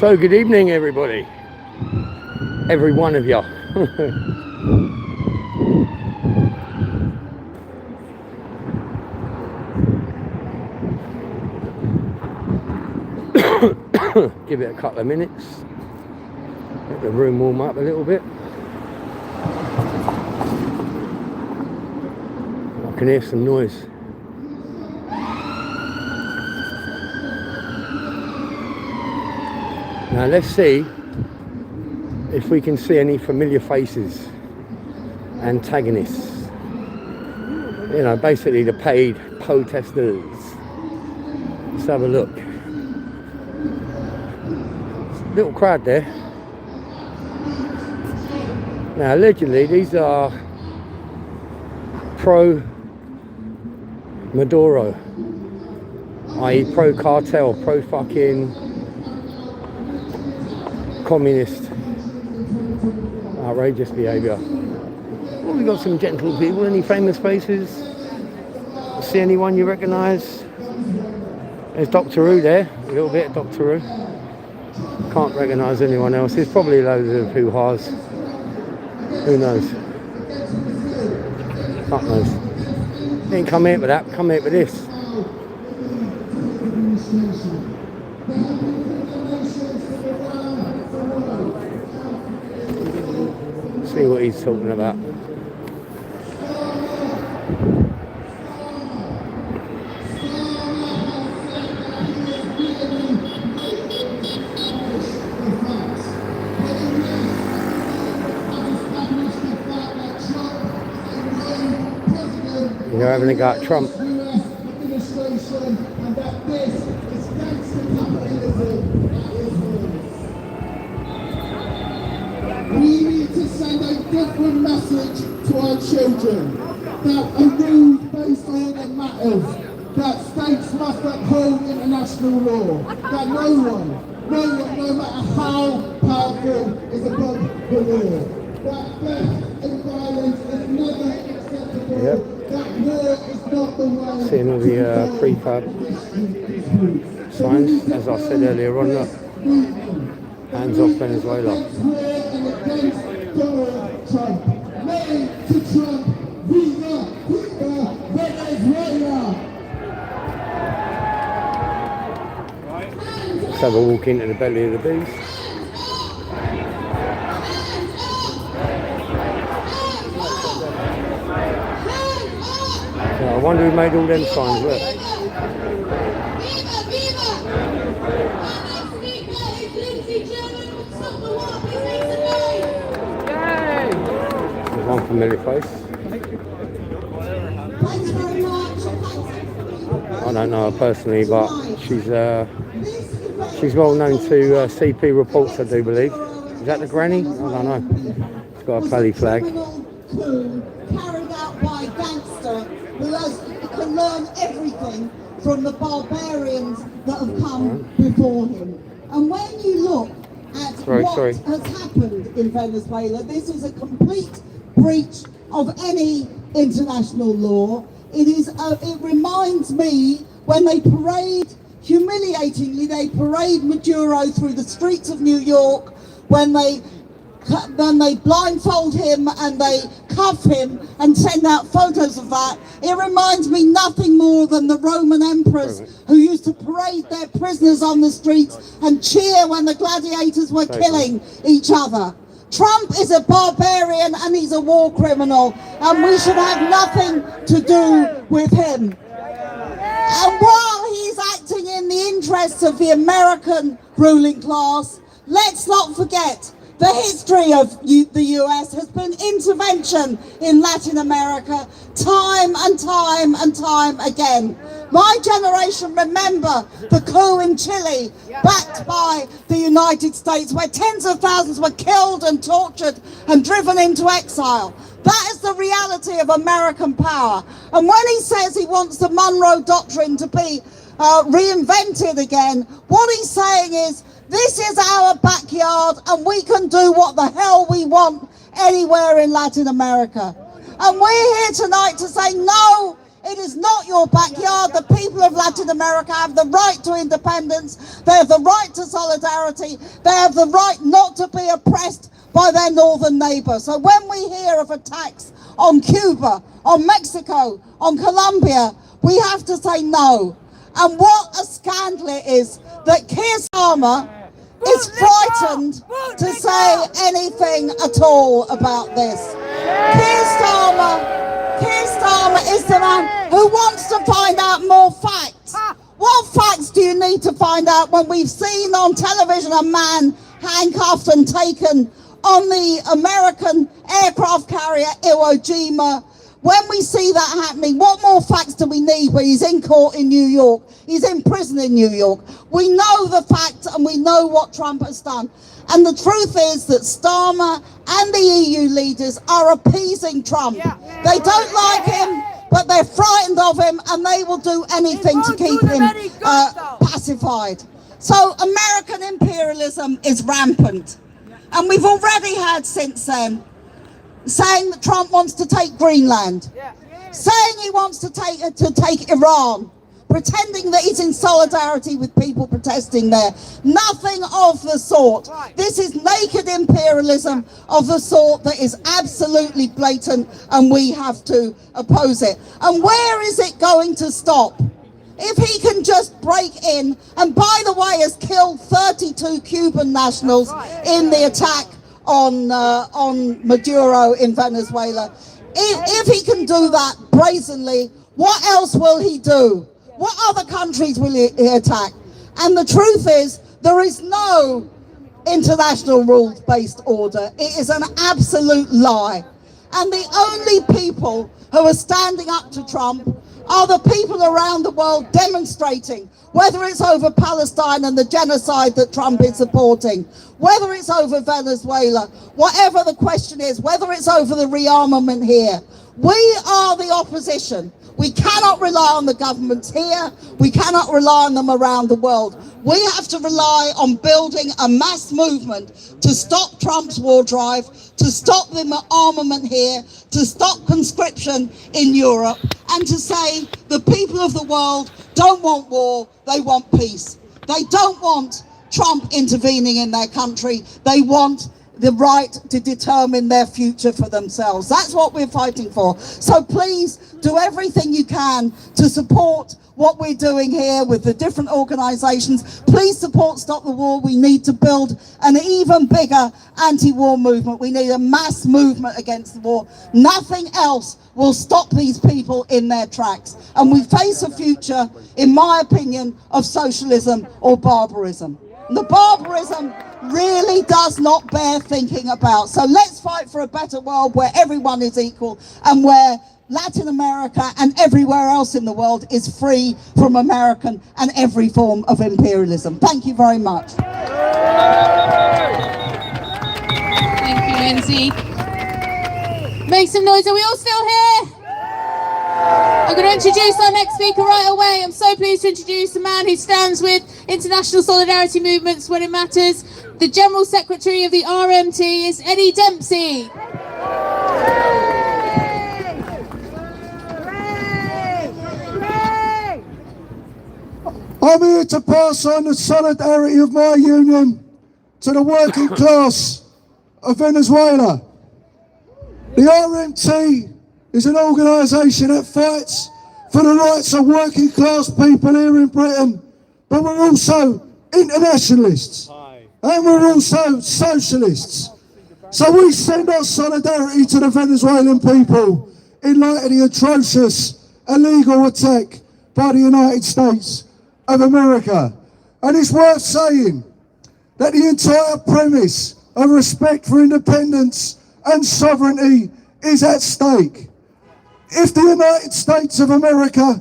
So good evening everybody, every one of you. Give it a couple of minutes, let the room warm up a little bit. I can hear some noise. Now let's see if we can see any familiar faces, antagonists, you know, basically the paid protesters. Let's have a look. Little crowd there. Now allegedly these are pro Maduro, i.e. pro cartel, pro fucking communist. Outrageous behaviour. Well, we've got some gentle people. Any famous faces? See anyone you recognise? There's Doctor Who there, a little bit of Doctor Who. Can't recognise anyone else. There's probably loads of hoo-has. Who knows? Fuck knows. Didn't come here for that, come here for this. See what he's talking about. You're having a go at Trump. We need to send a different message to our children that a rule based on it matters, that states must uphold international law, that no one, no matter how powerful, is above the law, that death and violence is never acceptable, that war is not the way. Seeing all the prefab signs, as I said earlier on, look. Hands off Venezuela. Let's have a walk into the belly of the beast. So I wonder who made all them signs, look. One familiar face. I don't know her personally, but she's well known to CP reports, I do believe. Is that the granny? I don't know. She's got a pally flag. Carried out by a gangster who can learn everything from the barbarians that have come before him. And when you look at what has happened in Venezuela, this is a complete breach of any international law. It reminds me when they humiliatingly parade Maduro through the streets of New York, when they blindfold him and they cuff him and send out photos of that. It reminds me nothing more than the Roman emperors who used to parade their prisoners on the streets and cheer when the gladiators were killing each other. Trump is a barbarian and he's a war criminal, and we should have nothing to do with him. And while he's acting in the interests of the American ruling class, let's not forget the history of the US has been intervention in Latin America time and time and time again. My generation remember the coup in Chile, backed by the United States, where tens of thousands were killed and tortured and driven into exile. That is the reality of American power. And when he says he wants the Monroe Doctrine to be reinvented again, what he's saying is, this is our backyard and we can do what the hell we want anywhere in Latin America. And we're here tonight to say no, It is not your backyard. The people of Latin America have the right to independence. They have the right to solidarity. They have the right not to be oppressed by their northern neighbor. So when we hear of attacks on Cuba, on Mexico, on Colombia, we have to say no. And what a scandal it is that Keir Starmer is frightened to say anything at all about this. Keir Starmer is the man who wants to find out more facts. What facts do you need to find out when we've seen on television a man handcuffed and taken on the American aircraft carrier Iwo Jima? When we see that happening, what more facts do we need when he's in court in New York? He's in prison in New York. We know the facts and we know what Trump has done. And the truth is that Starmer and the EU leaders are appeasing Trump. They don't like him, but they're frightened of him, and they will do anything to keep him pacified. So American imperialism is rampant. And we've already had since then saying that Trump wants to take Greenland, saying he wants to take Iran, pretending that he's in solidarity with people protesting there. Nothing of the sort. This is naked imperialism of the sort that is absolutely blatant, and we have to oppose it. And where is it going to stop? If he can just break in, and by the way has killed 32 Cuban nationals in the attack on Maduro in Venezuela, if he can do that brazenly, what else will he do? What other countries will he attack? And the truth is, there is no international rules-based order. It is an absolute lie. And the only people who are standing up to Trump are the people around the world demonstrating, whether it's over Palestine and the genocide that Trump is supporting, whether it's over Venezuela, whatever the question is, whether it's over the rearmament here. We are the opposition. We cannot rely on the governments here. We cannot rely on them around the world. We have to rely on building a mass movement to stop Trump's war drive, to stop the armament here, to stop conscription in Europe, and to say the people of the world don't want war, they want peace. They don't want Trump intervening in their country. They want the right to determine their future for themselves. That's what we're fighting for. So please do everything you can to support what we're doing here with the different organisations. Please support Stop the War. We need to build an even bigger anti-war movement. We need a mass movement against the war. Nothing else will stop these people in their tracks. And we face a future, in my opinion, of socialism or barbarism. The barbarism really does not bear thinking about. So let's fight for a better world where everyone is equal and where Latin America and everywhere else in the world is free from American and every form of imperialism. Thank you very much. Thank you, Lindsay. Make some noise. Are we all still here? I'm going to introduce our next speaker right away. I'm so pleased to introduce the man who stands with international solidarity movements when it matters. The General Secretary of the RMT is Eddie Dempsey. I'm here to pass on the solidarity of my union to the working class of Venezuela. The RMT is an organisation that fights for the rights of working class people here in Britain, but we're also internationalists and we're also socialists. So we send our solidarity to the Venezuelan people in light of the atrocious illegal attack by the United States of America. And it's worth saying that the entire premise of respect for independence and sovereignty is at stake. If the United States of America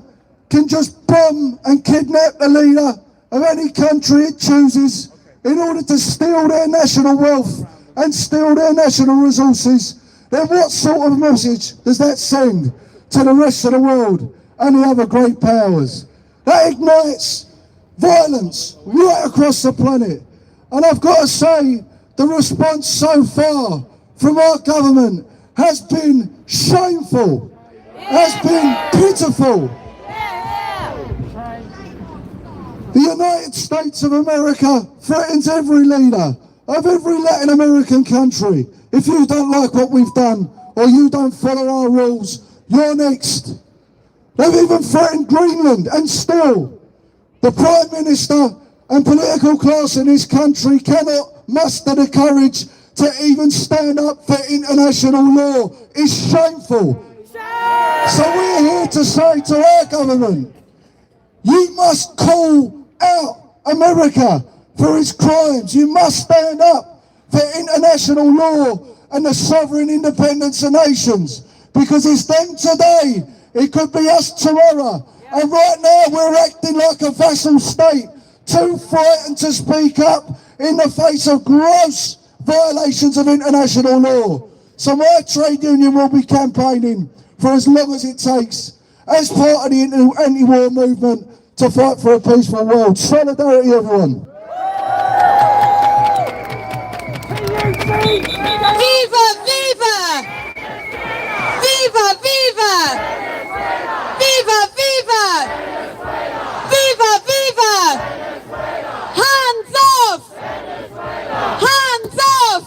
can just bomb and kidnap the leader of any country it chooses in order to steal their national wealth and steal their national resources, then what sort of message does that send to the rest of the world and the other great powers? That ignites violence right across the planet. And I've got to say, the response so far from our government has been shameful. has been pitiful. The United States of America threatens every leader of every Latin American country. If you don't like what we've done, or you don't follow our rules, you're next. They've even threatened Greenland, and still, the Prime Minister and political class in this country cannot muster the courage to even stand up for international law. It's shameful. So we're here to say to our government, you must call out America for its crimes. You must stand up for international law and the sovereign independence of nations. Because it's them today, it could be us tomorrow. And right now we're acting like a vassal state, too frightened to speak up in the face of gross violations of international law. So my trade union will be campaigning for as long as it takes, as part of the anti-war movement, to fight for a peaceful world. Solidarity, everyone. Viva, viva! Viva, viva! Viva, viva! Viva, viva! Hands off! Hands off!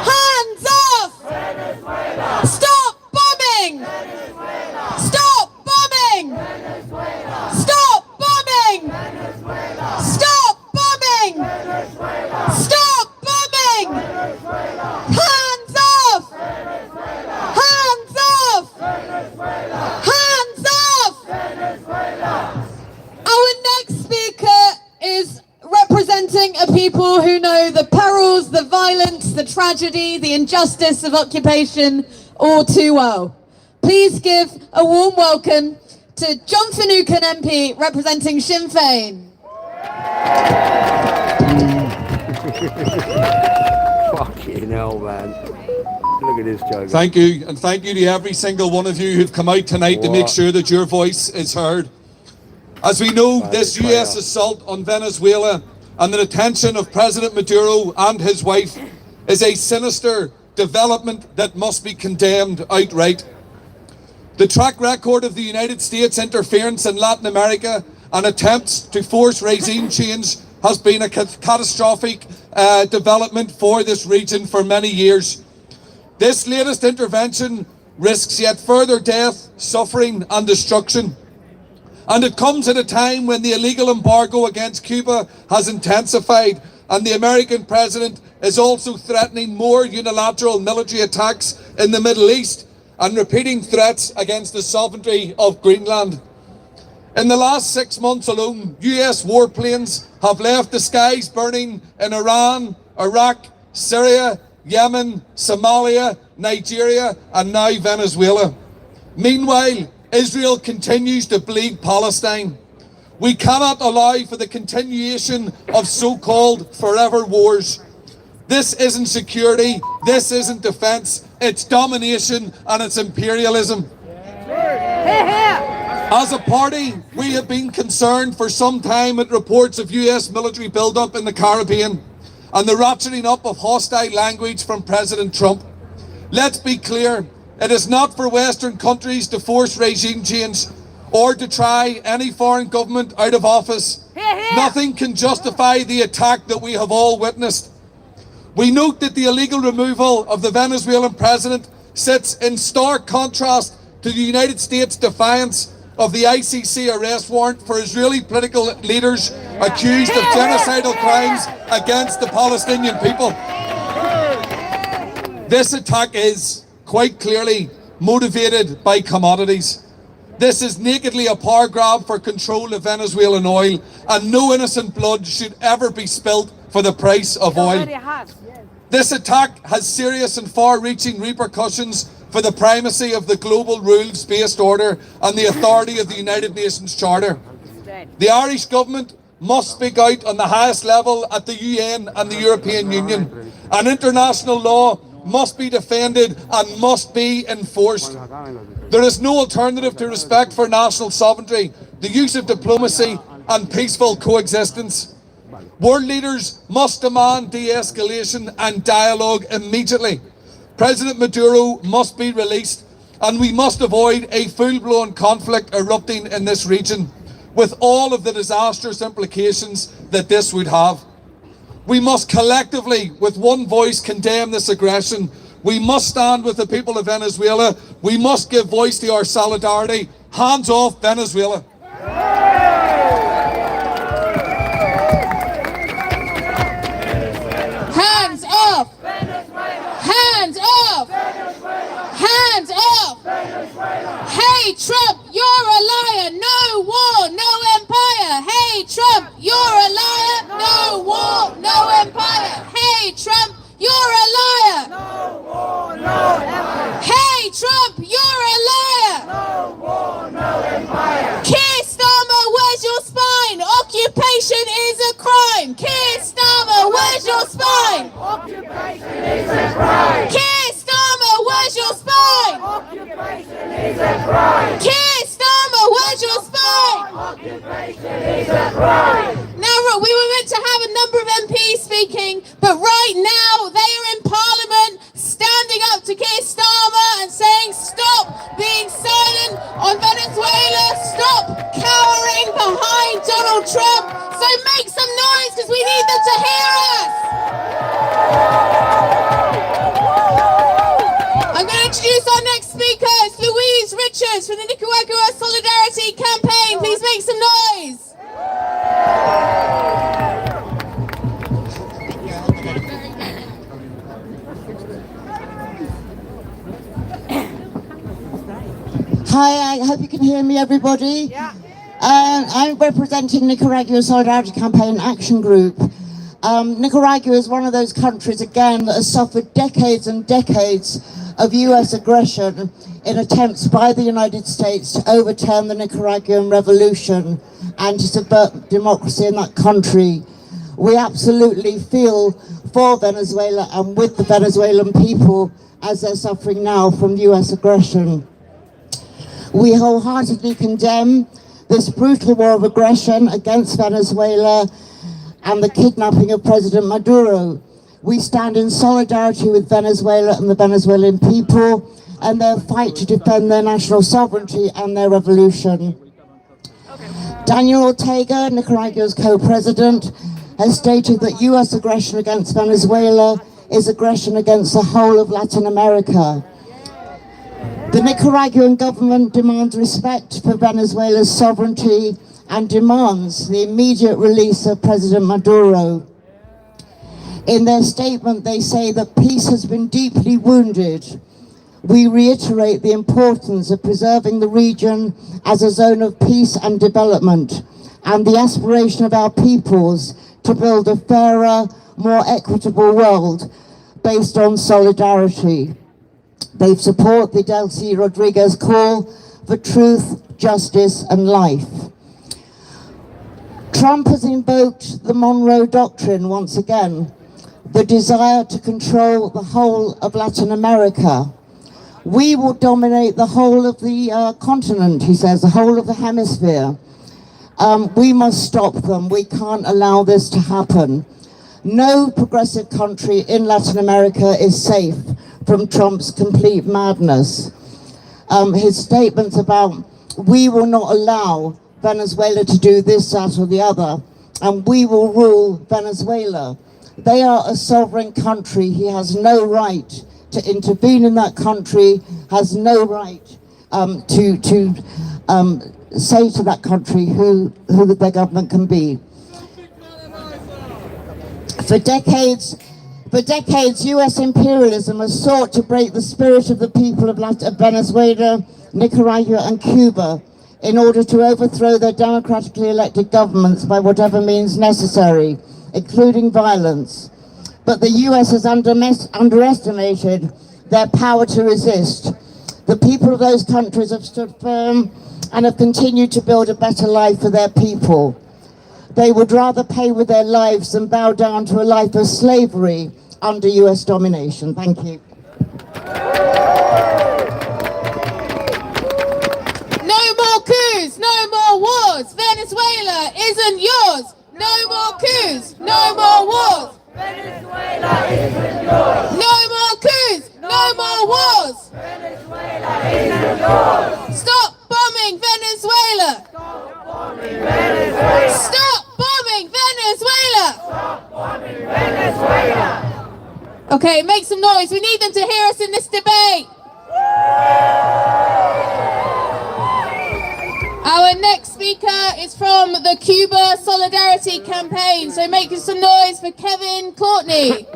Hands off! Stop bombing! Stop bombing! Stop bombing! Stop bombing! Stop bombing! Hands off! Hands off! Hands off! Our next speaker is representing a people who know the perils, the violence, the tragedy, the injustice of occupation all too well. Please give a warm welcome to John Finucane MP representing Sinn Féin. Fucking hell, man. Look at this joke. Thank you, and thank you to every single one of you who've come out tonight to make sure that your voice is heard. As we know, this US assault on Venezuela and the detention of President Maduro and his wife is a sinister development that must be condemned outright. The track record of the United States interference in Latin America and attempts to force regime change has been a catastrophic development for this region for many years. This latest intervention risks yet further death, suffering and destruction. And it comes at a time when the illegal embargo against Cuba has intensified and the American president is also threatening more unilateral military attacks in the Middle East and repeating threats against the sovereignty of Greenland. In the last 6 months alone, US warplanes have left the skies burning in Iran, Iraq, Syria, Yemen, Somalia, Nigeria, and now Venezuela. Meanwhile, Israel continues to bleed Palestine. We cannot allow for the continuation of so-called forever wars. This isn't security, this isn't defense, it's domination and it's imperialism. As a party, we have been concerned for some time at reports of US military buildup in the Caribbean and the ratcheting up of hostile language from President Trump. Let's be clear, it is not for Western countries to force regime change or to try any foreign government out of office. Nothing can justify the attack that we have all witnessed. We note that the illegal removal of the Venezuelan president sits in stark contrast to the United States' defiance of the ICC arrest warrant for Israeli political leaders accused of genocidal crimes against the Palestinian people. This attack is quite clearly motivated by commodities. This is nakedly a power grab for control of Venezuelan oil, and no innocent blood should ever be spilt for the price of oil. This attack has serious and far-reaching repercussions for the primacy of the global rules-based order and the authority of the United Nations Charter. The Irish government must speak out on the highest level at the UN and the European Union, and international law must be defended and must be enforced. There is no alternative to respect for national sovereignty, the use of diplomacy and peaceful coexistence. World leaders must demand de-escalation and dialogue immediately. President Maduro must be released and we must avoid a full-blown conflict erupting in this region, with all of the disastrous implications that this would have. We must collectively, with one voice, condemn this aggression. We must stand with the people of Venezuela. We must give voice to our solidarity. Hands off Venezuela. Hands off! Hands off! Hands off! Hey Trump, you're a liar! No war, no empire! Hey Trump, you're a liar! No war, no empire! Hey Trump, you're a liar! No war, no empire! Hey Trump, you're a liar! No war, no empire! Keir Starmer, where's your spine? Occupation is a crime! Keir Starmer, where's your spine? Occupation is a crime! Keir Starmer, where's your spine? Occupation is a crime! Keir Starmer, where's your spine? Occupation is a crime! Now, we were meant to have a number of MPs speaking, but right now they are in Parliament standing up to Keir Starmer and saying, stop being silent on Venezuela, stop cowering behind Donald Trump. So make some noise because we need them to hear us. I'm going to introduce our next speaker. It's Louise Richards from the Nicaragua Solidarity Campaign. Please make some noise. Hi, I hope you can hear me, everybody. Yeah. I'm representing Nicaragua Solidarity Campaign Action Group. Nicaragua is one of those countries, again, that has suffered decades and decades of US aggression in attempts by the United States to overturn the Nicaraguan revolution and to subvert democracy in that country. We absolutely feel for Venezuela and with the Venezuelan people as they're suffering now from US aggression. We wholeheartedly condemn this brutal war of aggression against Venezuela and the kidnapping of President Maduro. We stand in solidarity with Venezuela and the Venezuelan people and their fight to defend their national sovereignty and their revolution. Daniel Ortega, Nicaragua's co-president, has stated that US aggression against Venezuela is aggression against the whole of Latin America. The Nicaraguan government demands respect for Venezuela's sovereignty and demands the immediate release of President Maduro. In their statement, they say that peace has been deeply wounded. We reiterate the importance of preserving the region as a zone of peace and development, and the aspiration of our peoples to build a fairer, more equitable world based on solidarity. They support the Delcy Rodriguez call for truth, justice, and life. Trump has invoked the Monroe Doctrine once again, the desire to control the whole of Latin America. We will dominate the whole of the continent, he says, the whole of the hemisphere. We must stop them. We can't allow this to happen. No progressive country in Latin America is safe from Trump's complete madness. His statements about, we will not allow Venezuela to do this, that, or the other, and we will rule Venezuela. They are a sovereign country. He has no right to intervene in that country, has no right to say to that country who their government can be. For decades, US imperialism has sought to break the spirit of the people of Venezuela, Nicaragua, and Cuba in order to overthrow their democratically elected governments by whatever means necessary, including violence. But the US has underestimated their power to resist. The people of those countries have stood firm and have continued to build a better life for their people. They would rather pay with their lives than bow down to a life of slavery under US domination. Thank you. No more coups, no more wars. Venezuela isn't yours. No more coups, no more wars. Venezuela isn't yours. No more coups, no more wars. Venezuela isn't noise. We need them to hear us in this debate. Our next speaker is from the Cuba Solidarity Campaign. So make some noise for Kevin Courtney.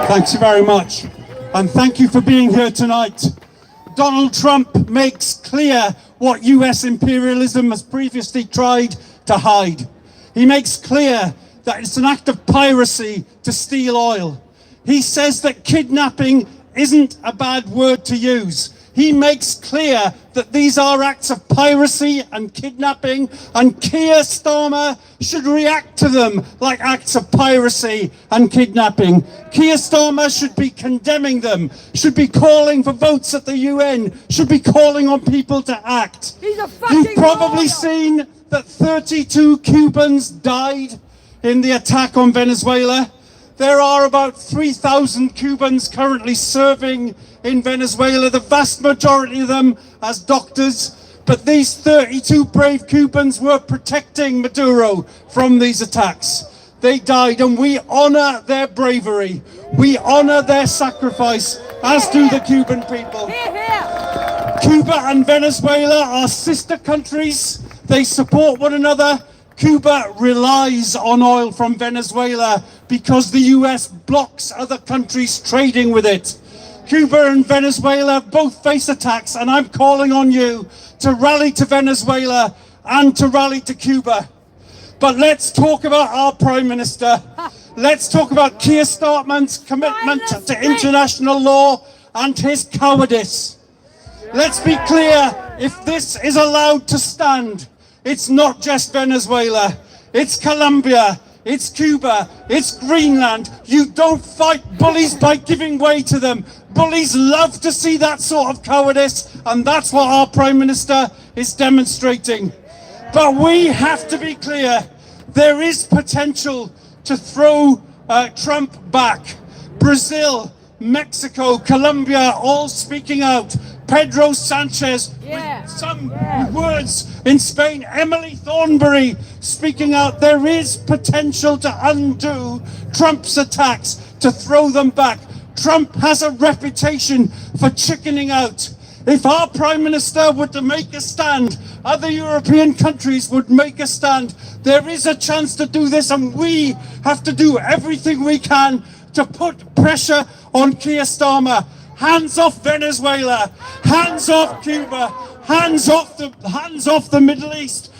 Thanks very much. And thank you for being here tonight. Donald Trump makes clear what US imperialism has previously tried to hide. He makes clear that it's an act of piracy to steal oil. He says that kidnapping isn't a bad word to use. He makes clear that these are acts of piracy and kidnapping, and Keir Starmer should react to them like acts of piracy and kidnapping. Keir Starmer should be condemning them, should be calling for votes at the UN, should be calling on people to act. You've probably seen that 32 Cubans died in the attack on Venezuela. There are about 3,000 Cubans currently serving in Venezuela, the vast majority of them as doctors. But these 32 brave Cubans were protecting Maduro from these attacks. They died, and we honor their bravery. We honor their sacrifice, as do the Cuban people. Cuba and Venezuela are sister countries. They support one another. Cuba relies on oil from Venezuela because the US blocks other countries trading with it. Cuba and Venezuela both face attacks, and I'm calling on you to rally to Venezuela and to rally to Cuba. But let's talk about our Prime Minister. Let's talk about Keir Starmer's commitment to international law and his cowardice. Let's be clear, if this is allowed to stand, it's not just Venezuela, it's Colombia, it's Cuba, it's Greenland. You don't fight bullies by giving way to them. Bullies love to see that sort of cowardice, and that's what our Prime Minister is demonstrating. But we have to be clear, there is potential to throw Trump back. Brazil, Mexico, Colombia, all speaking out. Pedro Sanchez, with some words in Spain, Emily Thornberry speaking out. There is potential to undo Trump's attacks, to throw them back. Trump has a reputation for chickening out. If our Prime Minister were to make a stand, other European countries would make a stand. There is a chance to do this, and we have to do everything we can to put pressure on Keir Starmer. Hands off Venezuela, hands off Cuba, hands off the Middle East.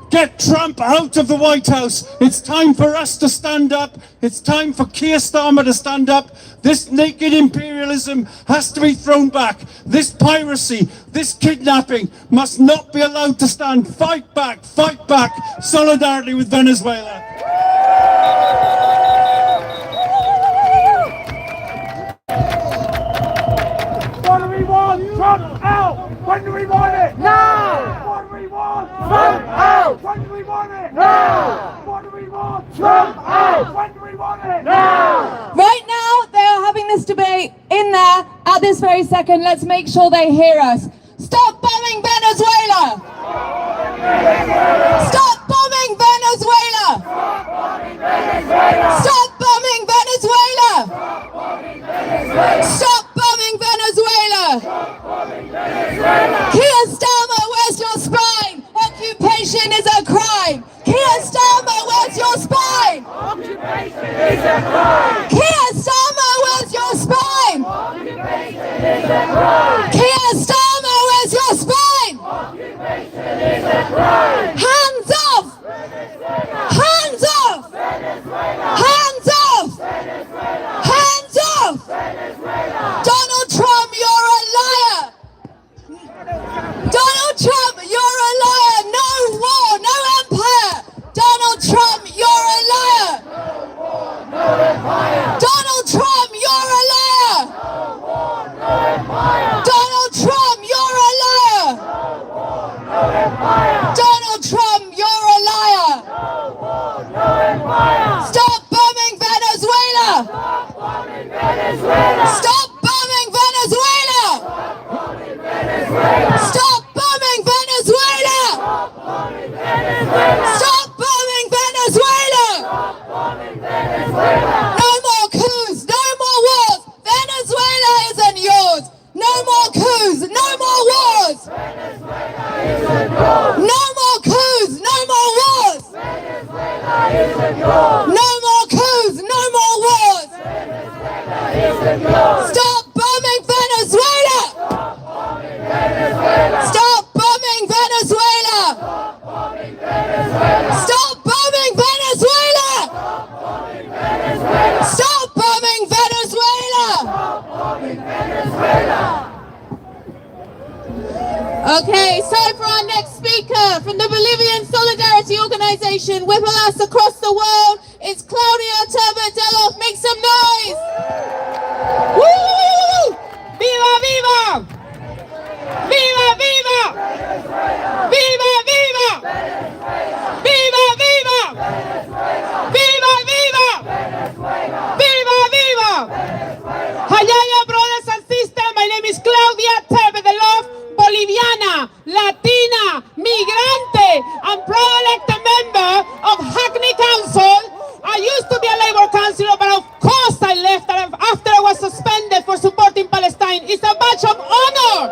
Get Trump out of the White House. It's time for us to stand up. It's time for Keir Starmer to stand up. This naked imperialism has to be thrown back. This piracy, this kidnapping must not be allowed to stand. Fight back, fight back. Solidarity with Venezuela. What do we want? Trump out! When do we want it? Now! What do we want? Trump out! When do we want it? Now! What do we want? Trump out! When do we want it? Now! Right now, they are having this debate in there at this very second. Let's make sure they hear us. Stop bombing Venezuela! Stop bombing Venezuela! Stop bombing Venezuela! Stop bombing Venezuela! Keir Starmer, where's your spine? Occupation is a crime. Keir Starmer, where's your spine? Occupation is a crime! Keir Starmer, where's your spine? Occupation is a crime! Keir Starmer, where's your spine? Occupation is a crime! Hands off! Hands off! Hands off! Hands off! Okay, so for our next speaker from the Bolivian Solidarity Organization, whipping us across the world, it's Claudia Turberdelov. Make some noise! Woo! Viva, viva! Viva, viva! Viva, viva! Viva, viva! Viva, viva! Viva, viva! Hayaya, brothers and sisters, my name is Claudia Turberdelov, Boliviana, Latina, migrante, and pro-elected member of Hackney Council. I used to be a Labour councillor, but of course I left after I was suspended for supporting Palestine. It's a badge of honor.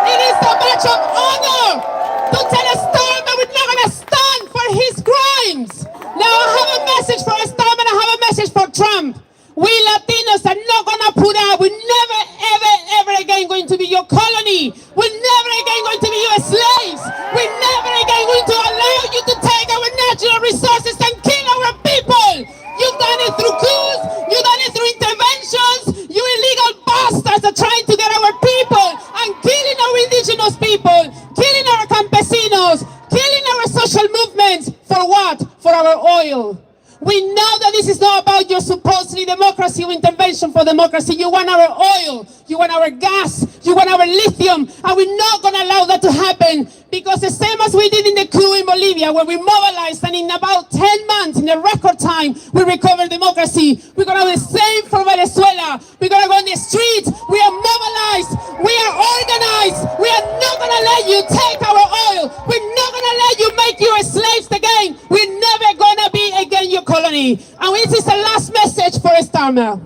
It is a badge of honor to tell a Starmer we're not going to stand for his crimes. Now I have a message for a Starmer and I have a message for Trump. We Latinos are not going to put out. We're never, ever, ever again going to be your colony. We're never again going to be your slaves. We're never again going to allow you to take our natural resources and kill our people. You've done it through coups. You've done it through interventions. You illegal bastards are trying to get our people and killing our indigenous people, killing our campesinos, killing our social movements. For what? For our oil. We know that this is not about your supposedly democracy or intervention for democracy. You want our oil, you want our gas, you want our lithium, and we're not going to allow that to happen, because the same as we did in the coup in Bolivia, where we mobilized and in about 10 months, in a record time, we recovered democracy. We're going to do the same for Venezuela. We're going to go on the streets. We are mobilized. We are organized. We are not going to let you take our oil. We're not going to let you make you slaves again. We're never going to be again your colony. And this is the last message for Starmer.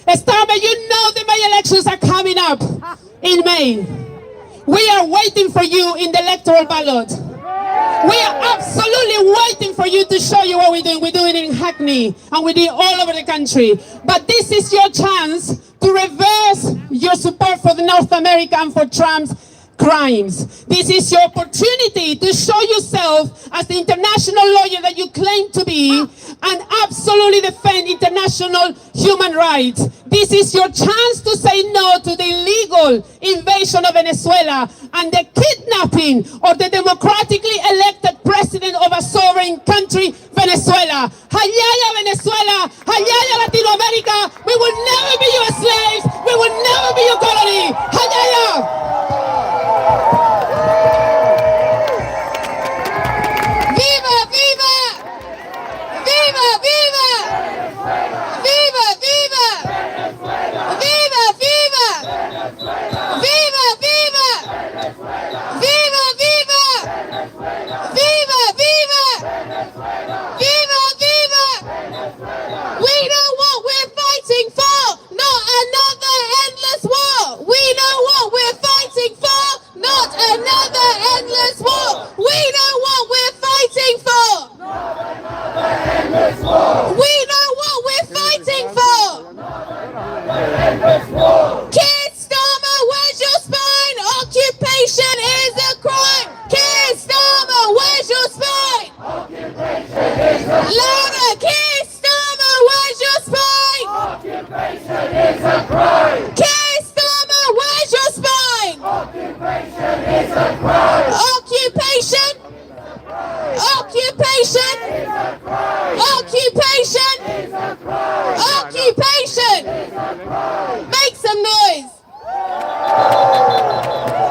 Starmer, you know the May elections are coming up in May. We are waiting for you in the electoral ballot. We are absolutely waiting for you to show you what we're doing. We're doing it in Hackney and we do it all over the country. But this is your chance to reverse your support for the North America and for Trump's crimes. This is your opportunity to show yourself as the international lawyer that you claim to be and absolutely defend international human rights. This is your chance to say no to the illegal invasion of Venezuela and the kidnapping of the democratically elected president of a sovereign country, Venezuela. Hayaya Venezuela, Hayaya Latinoamerica, we will never be your slaves, we will never be your colony. Hayaya! Viva, viva! Viva, viva! Viva, viva! Viva, viva! Viva, viva! Viva, viva! Viva, viva! Viva, viva! We know what we're fighting for, not another endless war. We know what we're fighting for, not another endless war. We know what we're fighting for. We know what we're fighting for. Keir Starmer, where's your spine? Occupation is a crime. Keir Starmer, where's your spine? Occupation is a crime. Louder, Keir Starmer, where's your spine? Occupation is a crime. Keir Starmer, where's your spine? Occupation is a crime. Occupation? Occupation? Occupation? Occupation? Make some noise.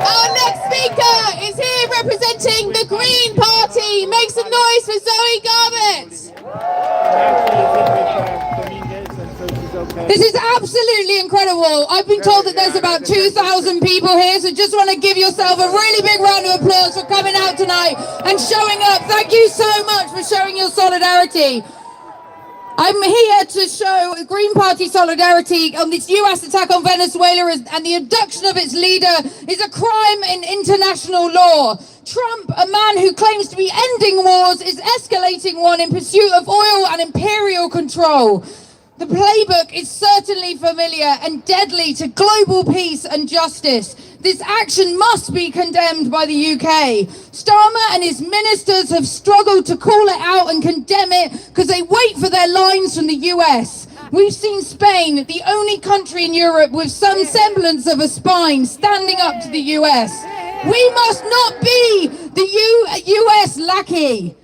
Our next speaker is here representing the Green Party. Make some noise for Zoe Garbutt. This is absolutely incredible. I've been told that there's about 2,000 people here, so just want to give yourself a really big round of applause for coming out tonight and showing up. Thank you so much for showing your solidarity. I'm here to show Green Party solidarity on this US attack on Venezuela, and the abduction of its leader is a crime in international law. Trump, a man who claims to be ending wars, is escalating one in pursuit of oil and imperial control. The playbook is certainly familiar and deadly to global peace and justice. This action must be condemned by the UK. Starmer and his ministers have struggled to call it out and condemn it because they wait for their lines from the US. We've seen Spain, the only country in Europe with some semblance of a spine, standing up to the US. We must not be the US lackey.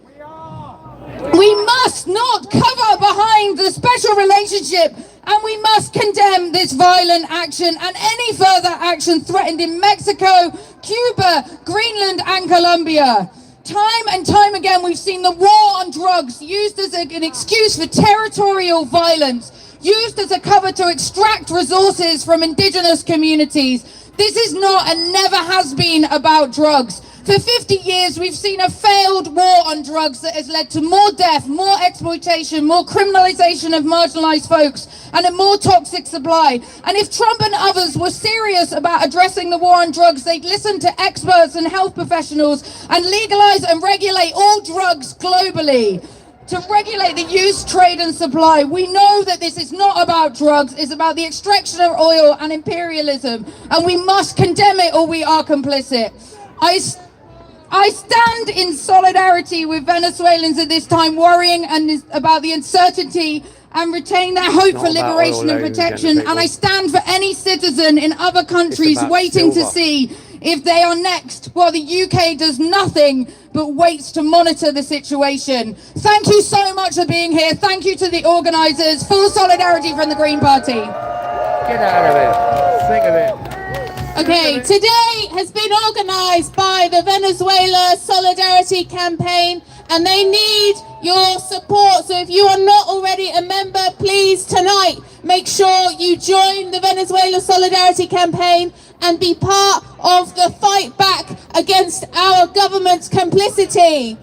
We must not cover behind the special relationship, and we must condemn this violent action and any further action threatened in Mexico, Cuba, Greenland and Colombia. Time and time again, we've seen the war on drugs used as an excuse for territorial violence, used as a cover to extract resources from indigenous communities. This is not and never has been about drugs. For 50 years, we've seen a failed war on drugs that has led to more death, more exploitation, more criminalization of marginalized folks, and a more toxic supply. And if Trump and others were serious about addressing the war on drugs, they'd listen to experts and health professionals and legalize and regulate all drugs globally. To regulate the use, trade and supply. We know that this is not about drugs, it's about the extraction of oil and imperialism, and we must condemn it or we are complicit. I stand in solidarity with Venezuelans at this time, worrying about the uncertainty and retain their hope for liberation and protection. And I stand for any citizen in other countries waiting to see if they are next, while the UK does nothing but waits to monitor the situation. Thank you so much for being here. Thank you to the organisers. Full solidarity from the Green Party. Get out of it. Think of it. Okay, today has been organised by the Venezuela Solidarity Campaign, and they need your support. So if you are not already a member, please tonight make sure you join the Venezuela Solidarity Campaign and be part of the fight back against our government's complicity.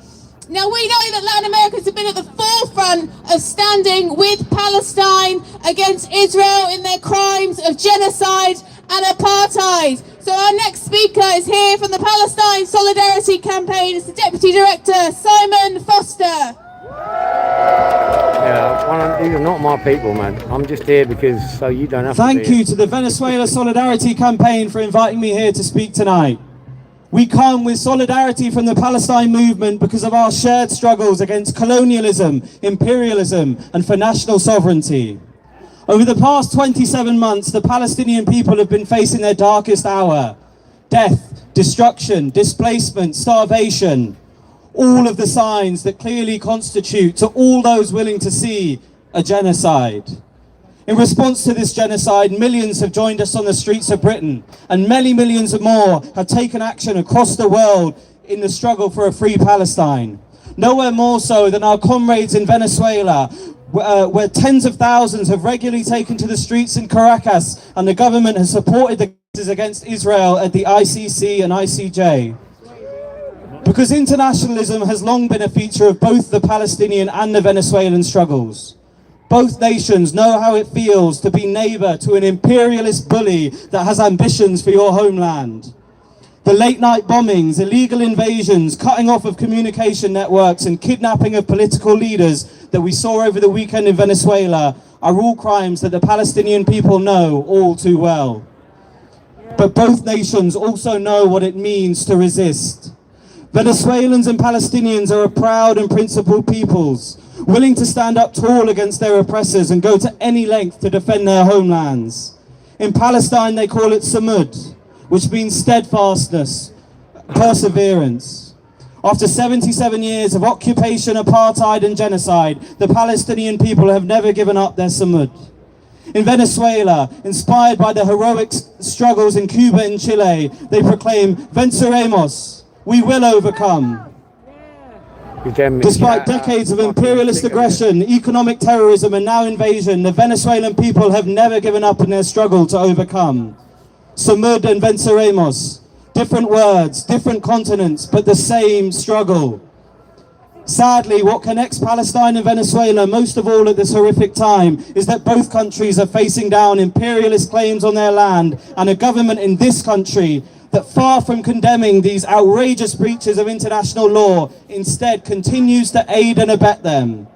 Now, we know that Latin Americans have been at the forefront of standing with Palestine against Israel in their crimes of genocide and apartheid. So our next speaker is here from the Palestine Solidarity Campaign. It's the Deputy Director, Simon Foster. Yeah, these are not my people, man. I'm just here because so you don't have to Thank you to the Venezuela Solidarity Campaign for inviting me here to speak tonight. We come with solidarity from the Palestine movement because of our shared struggles against colonialism, imperialism, and for national sovereignty. Over the past 27 months, the Palestinian people have been facing their darkest hour. Death, destruction, displacement, starvation. All of the signs that clearly constitute, to all those willing to see, a genocide. In response to this genocide, millions have joined us on the streets of Britain, and many millions more have taken action across the world in the struggle for a free Palestine. Nowhere more so than our comrades in Venezuela, where tens of thousands have regularly taken to the streets in Caracas, and the government has supported the cases against Israel at the ICC and ICJ. Because internationalism has long been a feature of both the Palestinian and the Venezuelan struggles. Both nations know how it feels to be neighbour to an imperialist bully that has ambitions for your homeland. The late night bombings, illegal invasions, cutting off of communication networks and kidnapping of political leaders that we saw over the weekend in Venezuela are all crimes that the Palestinian people know all too well. But both nations also know what it means to resist. Venezuelans and Palestinians are a proud and principled peoples, willing to stand up tall against their oppressors and go to any length to defend their homelands. In Palestine, they call it samud, which means steadfastness, perseverance. After 77 years of occupation, apartheid and genocide, the Palestinian people have never given up their samud. In Venezuela, inspired by the heroic struggles in Cuba and Chile, they proclaim, venceremos, we will overcome. Despite decades of imperialist aggression, economic terrorism and now invasion, the Venezuelan people have never given up in their struggle to overcome. Samud and venceremos, different words, different continents, but the same struggle. Sadly, what connects Palestine and Venezuela most of all at this horrific time is that both countries are facing down imperialist claims on their land and a government in this country that, far from condemning these outrageous breaches of international law, instead continues to aid and abet them.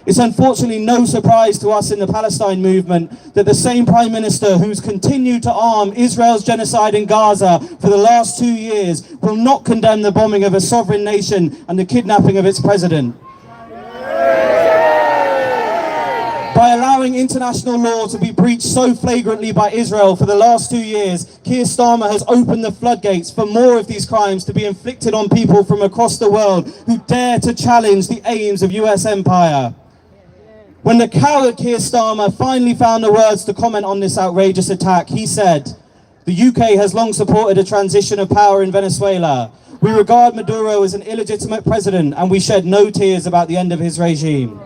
It's unfortunately no surprise to us in the Palestine movement that the same Prime Minister who's continued to arm Israel's genocide in Gaza for the last 2 years will not condemn the bombing of a sovereign nation and the kidnapping of its president. By allowing allowing international law to be breached so flagrantly by Israel for the last 2 years, Keir Starmer has opened the floodgates for more of these crimes to be inflicted on people from across the world who dare to challenge the aims of US empire. When the coward Keir Starmer finally found the words to comment on this outrageous attack, he said, "The UK has long supported a transition of power in Venezuela. We regard Maduro as an illegitimate president and we shed no tears about the end of his regime."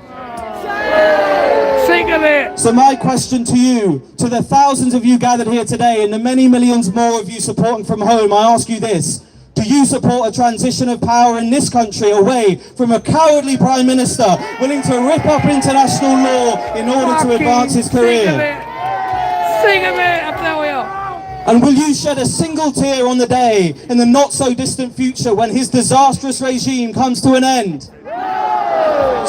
Think of it! So my question to you, to the thousands of you gathered here today and the many millions more of you supporting from home, I ask you this. Do you support a transition of power in this country away from a cowardly Prime Minister willing to rip up international law in order to advance his career? Sing of it, I tell you! And will you shed a single tear on the day in the not so distant future when his disastrous regime comes to an end?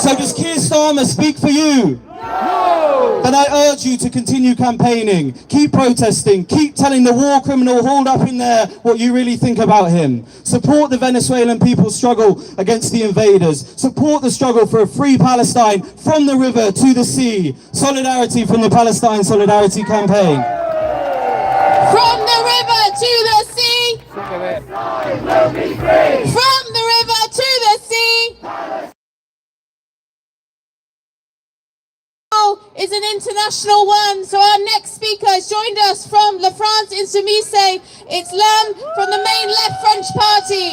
So does Keir Starmer speak for you? No! Then I urge you to continue campaigning, keep protesting, keep telling the war criminal hauled up in there what you really think about him. Support the Venezuelan people's struggle against the invaders. Support the struggle for a free Palestine from the river to the sea. Solidarity from the Palestine Solidarity Campaign. From the river to the sea. From the river to the sea. Is an international one. So our next speaker has joined us from La France Insoumise. It's Lam from the main left French party.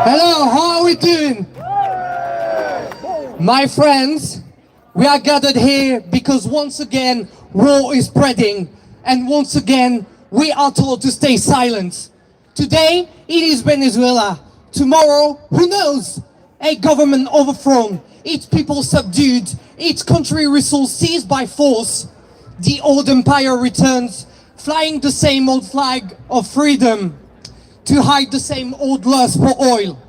Hello, how are we doing? My friends, we are gathered here because once again war is spreading and once again we are told to stay silent. Today it is Venezuela. Tomorrow, who knows? A government overthrown, its people subdued, its country resource seized by force. The old empire returns, flying the same old flag of freedom to hide the same old lust for oil.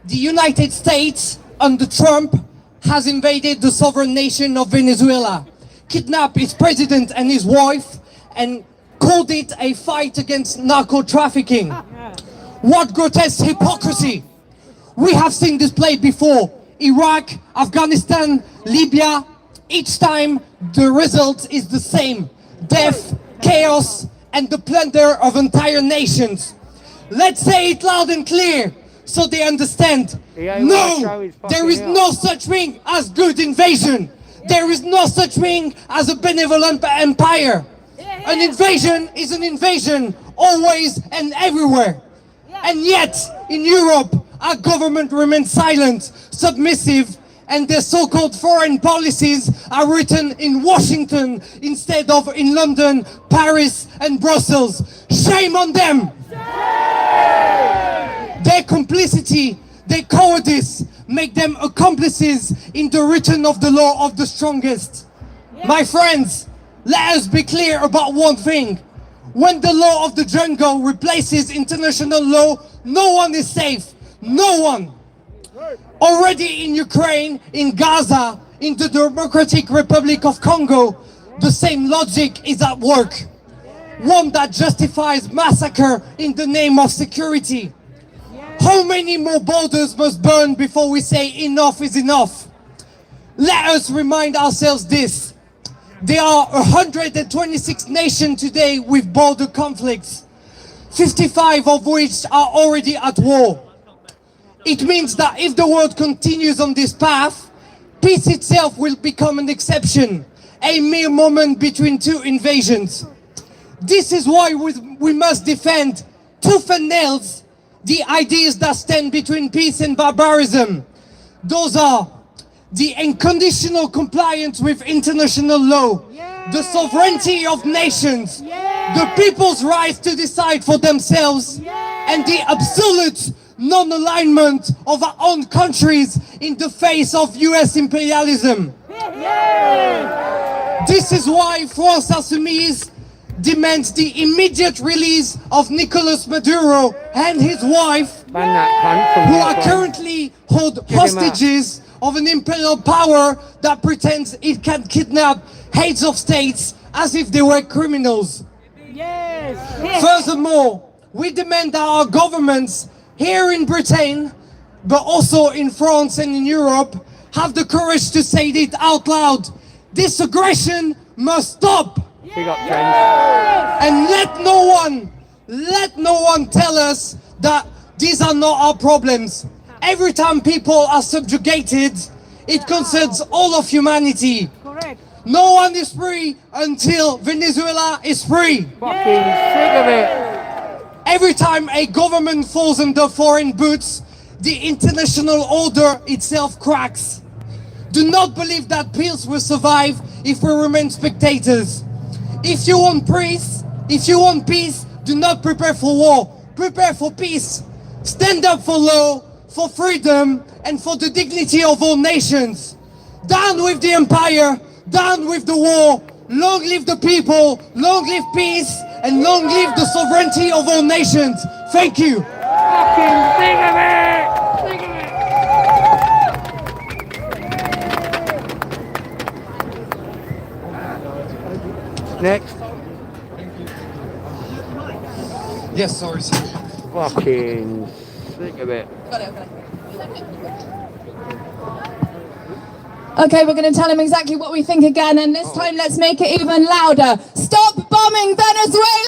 The United States, under Trump, has invaded the sovereign nation of Venezuela, kidnapped its president and his wife, and called it a fight against narco-trafficking. What grotesque hypocrisy! We have seen this played before. Iraq, Afghanistan, Libya. Each time the result is the same. Death, chaos, and the plunder of entire nations. Let's say it loud and clear so they understand. No, there is no such thing as good invasion. There is no such thing as a benevolent empire. An invasion is an invasion, always and everywhere. And yet, in Europe, our government remains silent, submissive, and their so-called foreign policies are written in Washington instead of in London, Paris, and Brussels. Shame on them! Their complicity, their cowardice, make them accomplices in the written of the law of the strongest. My friends, let us be clear about one thing. When the law of the jungle replaces international law, no one is safe. No one. Already in Ukraine, in Gaza, in the Democratic Republic of Congo, the same logic is at work. One that justifies massacre in the name of security. How many more borders must burn before we say enough is enough? Let us remind ourselves this. There are 126 nations today with border conflicts, 55 of which are already at war. It means that if the world continues on this path, peace itself will become an exception, a mere moment between two invasions. This is why we must defend tooth and nails the ideas that stand between peace and barbarism. Those are the unconditional compliance with international law, the sovereignty of nations, the people's right to decide for themselves, and the absolute non-alignment of our own countries in the face of US imperialism. This is why France Insoumise demands the immediate release of Nicolas Maduro and his wife, who are currently held hostages of an imperial power that pretends it can kidnap heads of states as if they were criminals. Furthermore, we demand that our governments here in Britain, but also in France and in Europe, have the courage to say it out loud. This aggression must stop. Big up, James. And let no one tell us that these are not our problems. Every time people are subjugated, it concerns all of humanity. Correct. No one is free until Venezuela is free. Fucking sick of it. Every time a government falls under foreign boots, the international order itself cracks. Do not believe that peace will survive if we remain spectators. If you want peace, do not prepare for war. Prepare for peace. Stand up for law, for freedom, and for the dignity of all nations. Down with the empire, down with the war. Long live the people, long live peace, and long live the sovereignty of all nations. Thank you. Fucking sick of it. Sick of it. Next. Yes, sorry. Fucking sick of it. Okay, we're going to tell him exactly what we think again, and this time let's make it even louder. Stop bombing Venezuela!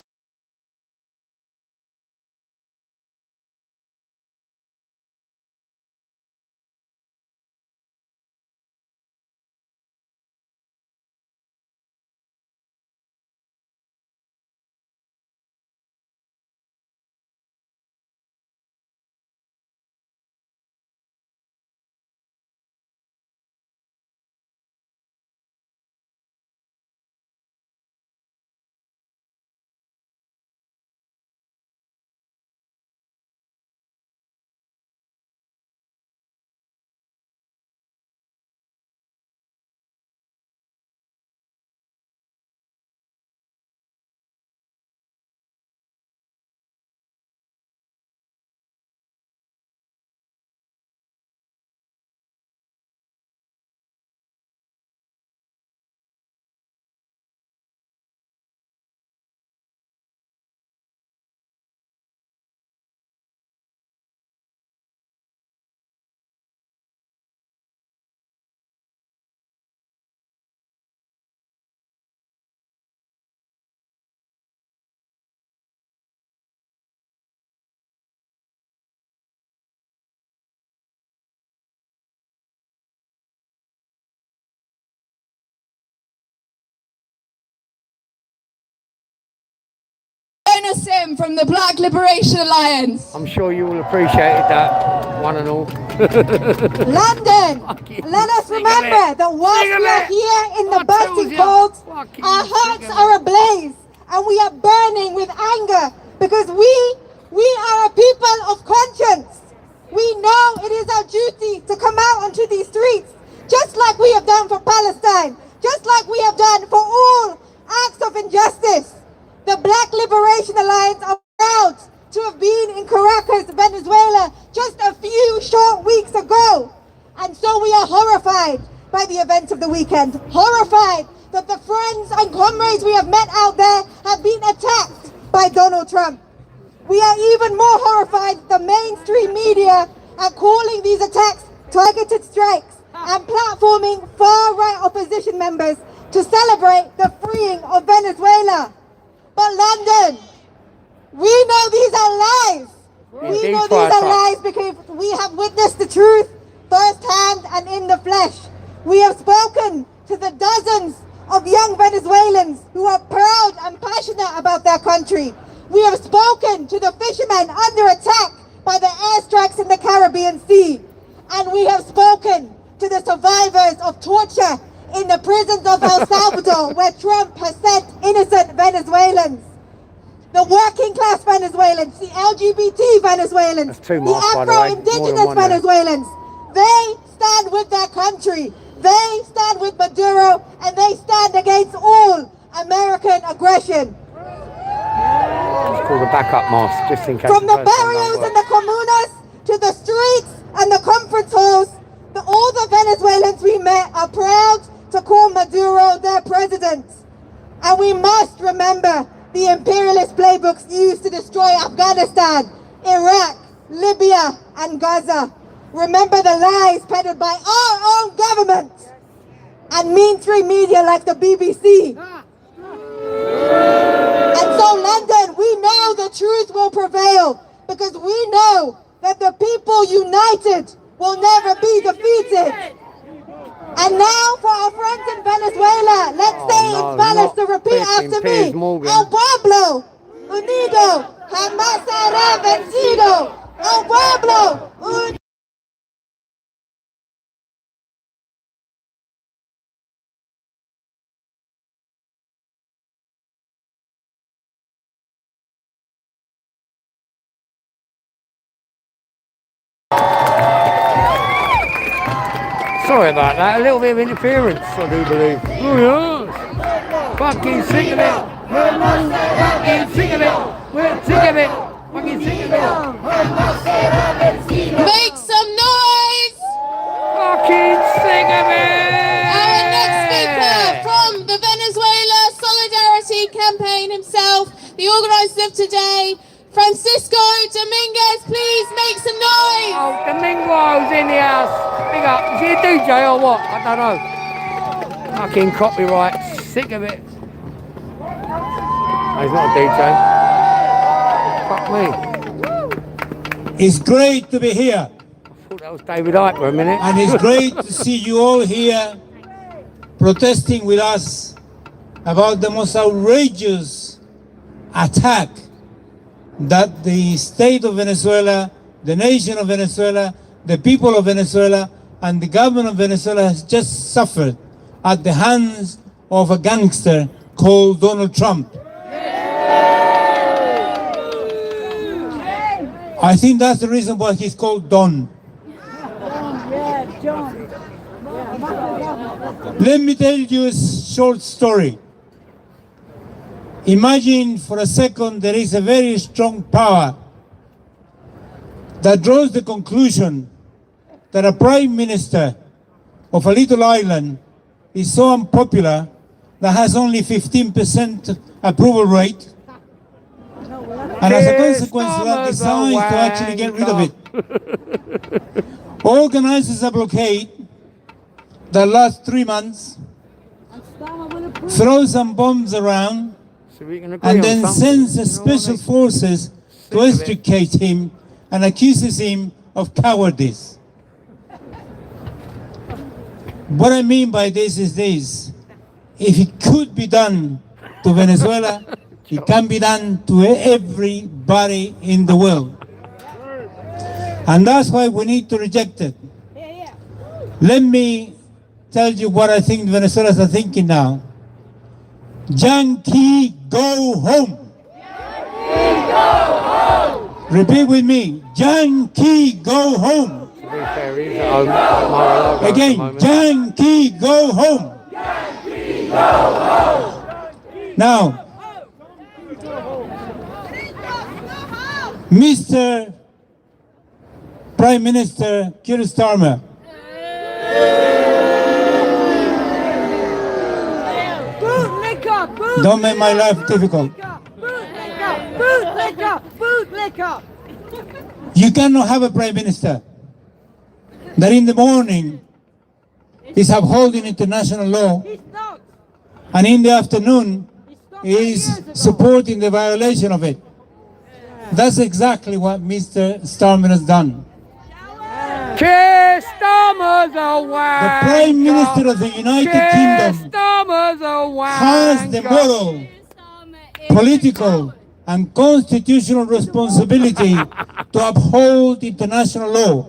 Sim from the Black Liberation Alliance. I'm sure you will appreciate that, one and all. London, let us remember that whilst we are here in the bursting cold, our hearts are ablaze and we are burning with anger because we are a people of conscience. We know it is our duty to come out onto these streets, just like we have done for Palestine, just like we have done for all acts of injustice. The Black Liberation Alliance are proud to have been in Caracas, Venezuela, just a few short weeks ago. And so we are horrified by the events of the weekend, horrified that the friends and comrades we have met out there have been attacked by Donald Trump. We are even more horrified the mainstream media are calling these attacks targeted strikes and platforming far-right opposition members to celebrate the freeing of Venezuela. But London, we know these are lies. We know these are lies because we have witnessed the truth firsthand and in the flesh. We have spoken to the dozens of young Venezuelans who are proud and passionate about their country. We have spoken to the fishermen under attack by the airstrikes in the Caribbean Sea. And we have spoken to the survivors of torture in the prisons of El Salvador, where Trump has sent innocent Venezuelans. The working class Venezuelans, the LGBT Venezuelans, the Afro-Indigenous Venezuelans, they stand with their country. They stand with Maduro, and they stand against all American aggression. It's called a backup mask, just in case. From the barrios and the comunas to the streets and the conference halls, all the Venezuelans we met are proud to call Maduro their president. And we must remember the imperialist playbooks used to destroy Afghanistan, Iraq, Libya, and Gaza. remember the lies peddled by our own government and mainstream media like the BBC. And so, London, we know the truth will prevail because we know that the people united will never be defeated. And now for our friends in Venezuela, let's say in Spanish to repeat after me. El pueblo unido jamás será vencido. El pueblo unido. Sorry about that, a little bit of interference, I do believe. Oh yes! Fucking sick of it! Fucking sick of it! We're sick of it! Fucking sick of it! Make some noise! Fucking sick of it! Our next speaker from the Venezuela Solidarity Campaign himself, the organisers of today, Francisco Dominguez, please make some noise! Oh, Domingo's in the house! Big up. Is he a DJ or what? I don't know. Fucking copyright. Sick of it. Oh, he's not a DJ. Fuck me. It's great to be here. I thought that was David Icke for a minute. And it's great to see you all here protesting with us about the most outrageous attack that the state of Venezuela, the nation of Venezuela, the people of Venezuela, and the government of Venezuela has just suffered at the hands of a gangster called Donald Trump. I think that's the reason why he's called Don. Let me tell you a short story. Imagine for a second there is a very strong power that draws the conclusion that a prime minister of a little island is so unpopular that has only 15% approval rate, and as a consequence of that decides to actually get rid of it. Organizes a blockade that lasts 3 months, throws some bombs around, and then sends the special forces to extricate him and accuses him of cowardice. What I mean by this is this: if it could be done to Venezuela, it can be done to everybody in the world. And that's why we need to reject it. Let me tell you what I think Venezuelans are thinking now. Yankee, go home. Yankee, go home. Repeat with me. Yankee, go home. Again, Yankee, go home. Yankee, go home. Now, Mr. Prime Minister Keir Starmer, don't make my life difficult. You cannot have a prime minister that in the morning is upholding international law and in the afternoon is supporting the violation of it. That's exactly what Mr. Starmer has done. Keir Starmer's a wanker. The Prime Minister of the United Kingdom has the moral, political, and constitutional responsibility to uphold international law.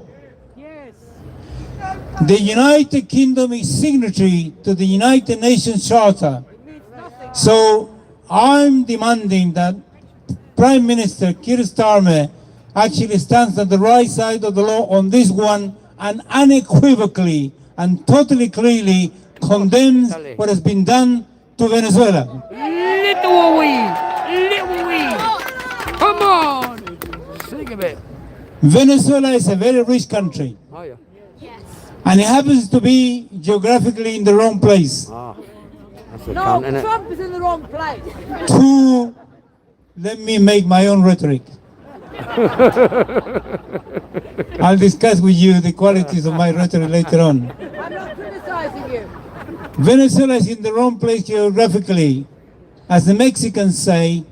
The United Kingdom is signatory to the United Nations Charter. So I'm demanding that Prime Minister Keir Starmer actually stands on the right side of the law on this one and unequivocally and totally clearly condemns what has been done to Venezuela. Little wee. Come on. Sick of it. Venezuela is a very rich country. Oh, yeah. And it happens to be geographically in the wrong place. That's a cunt, innit? Trump is in the wrong place. Let me make my own rhetoric. I'll discuss with you the qualities of my rhetoric later on. I'm not criticizing you. Venezuela is in the wrong place geographically. As the Mexicans say,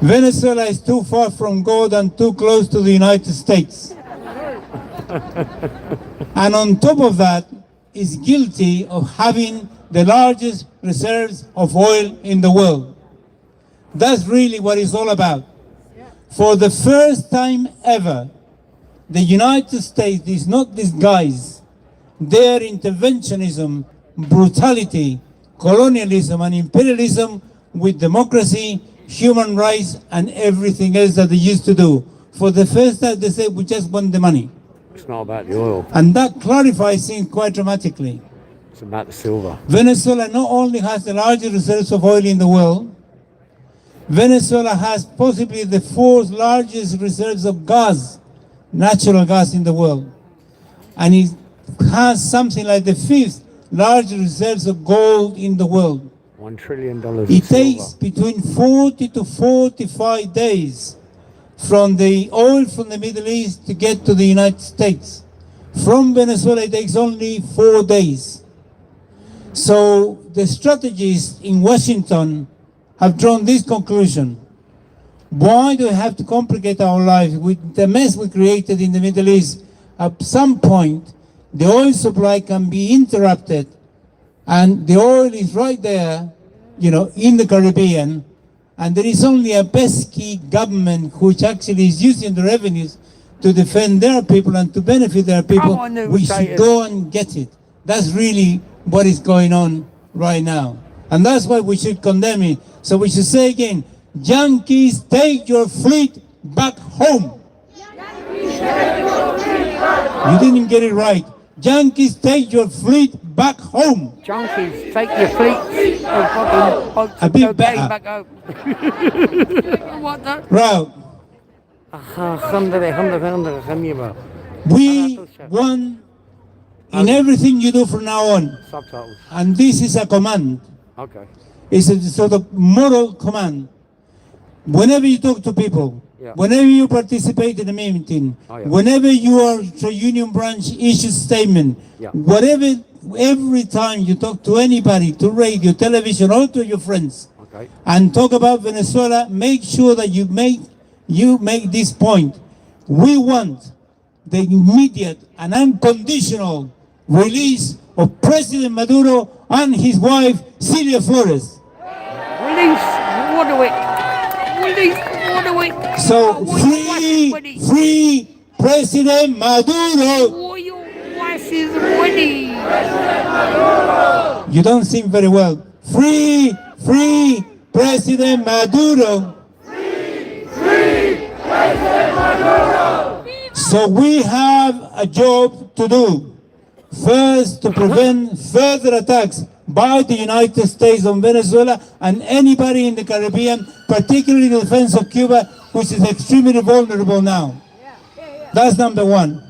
Venezuela is too far from God and too close to the United States. And on top of that, is guilty of having the largest reserves of oil in the world. That's really what it's all about. For the first time ever, the United States does not disguise their interventionism, brutality, colonialism and imperialism with democracy, human rights and everything else that they used to do. For the first time they say we just want the money. It's not about the oil. And that clarifies things quite dramatically. It's about the silver. Venezuela not only has the largest reserves of oil in the world, Venezuela has possibly the fourth largest reserves of gas, natural gas in the world. And it has something like the fifth largest reserves of gold in the world. $1 trillion. It takes between 40 to 45 days from the oil from the Middle East to get to the United States. From Venezuela, it takes only 4 days. So the strategists in Washington have drawn this conclusion. Why do we have to complicate our lives with the mess we created in the Middle East? At some point, the oil supply can be interrupted, and the oil is right there, in the Caribbean, and there is only a pesky government which actually is using the revenues to defend their people and to benefit their people. We should go and get it. That's really what is going on right now. And that's why we should condemn it. So we should say again, Yankees, take your fleet back home. You didn't get it right. Yankees, take your fleet back home. Junkies, take your fleet a bit better. Back home. What the? Right. We want in everything you do from now on. Subtitles. And this is a command. Okay. It's a sort of moral command. Whenever you talk to people, yeah. Whenever you participate in a meeting, whenever your union branch issues statement, whatever, every time you talk to anybody, to radio, television, or to your friends, and talk about Venezuela, make sure that you make this point. We want the immediate and unconditional release of President Maduro and his wife, Celia Flores. Release Waterwick. Release Waterwick. So free President Maduro. Your wife is ready. You don't sing very well. Free President Maduro. Free President Maduro. So we have a job to do. First, to prevent further attacks by the United States on Venezuela and anybody in the Caribbean, particularly the defense of Cuba, which is extremely vulnerable now. That's number one.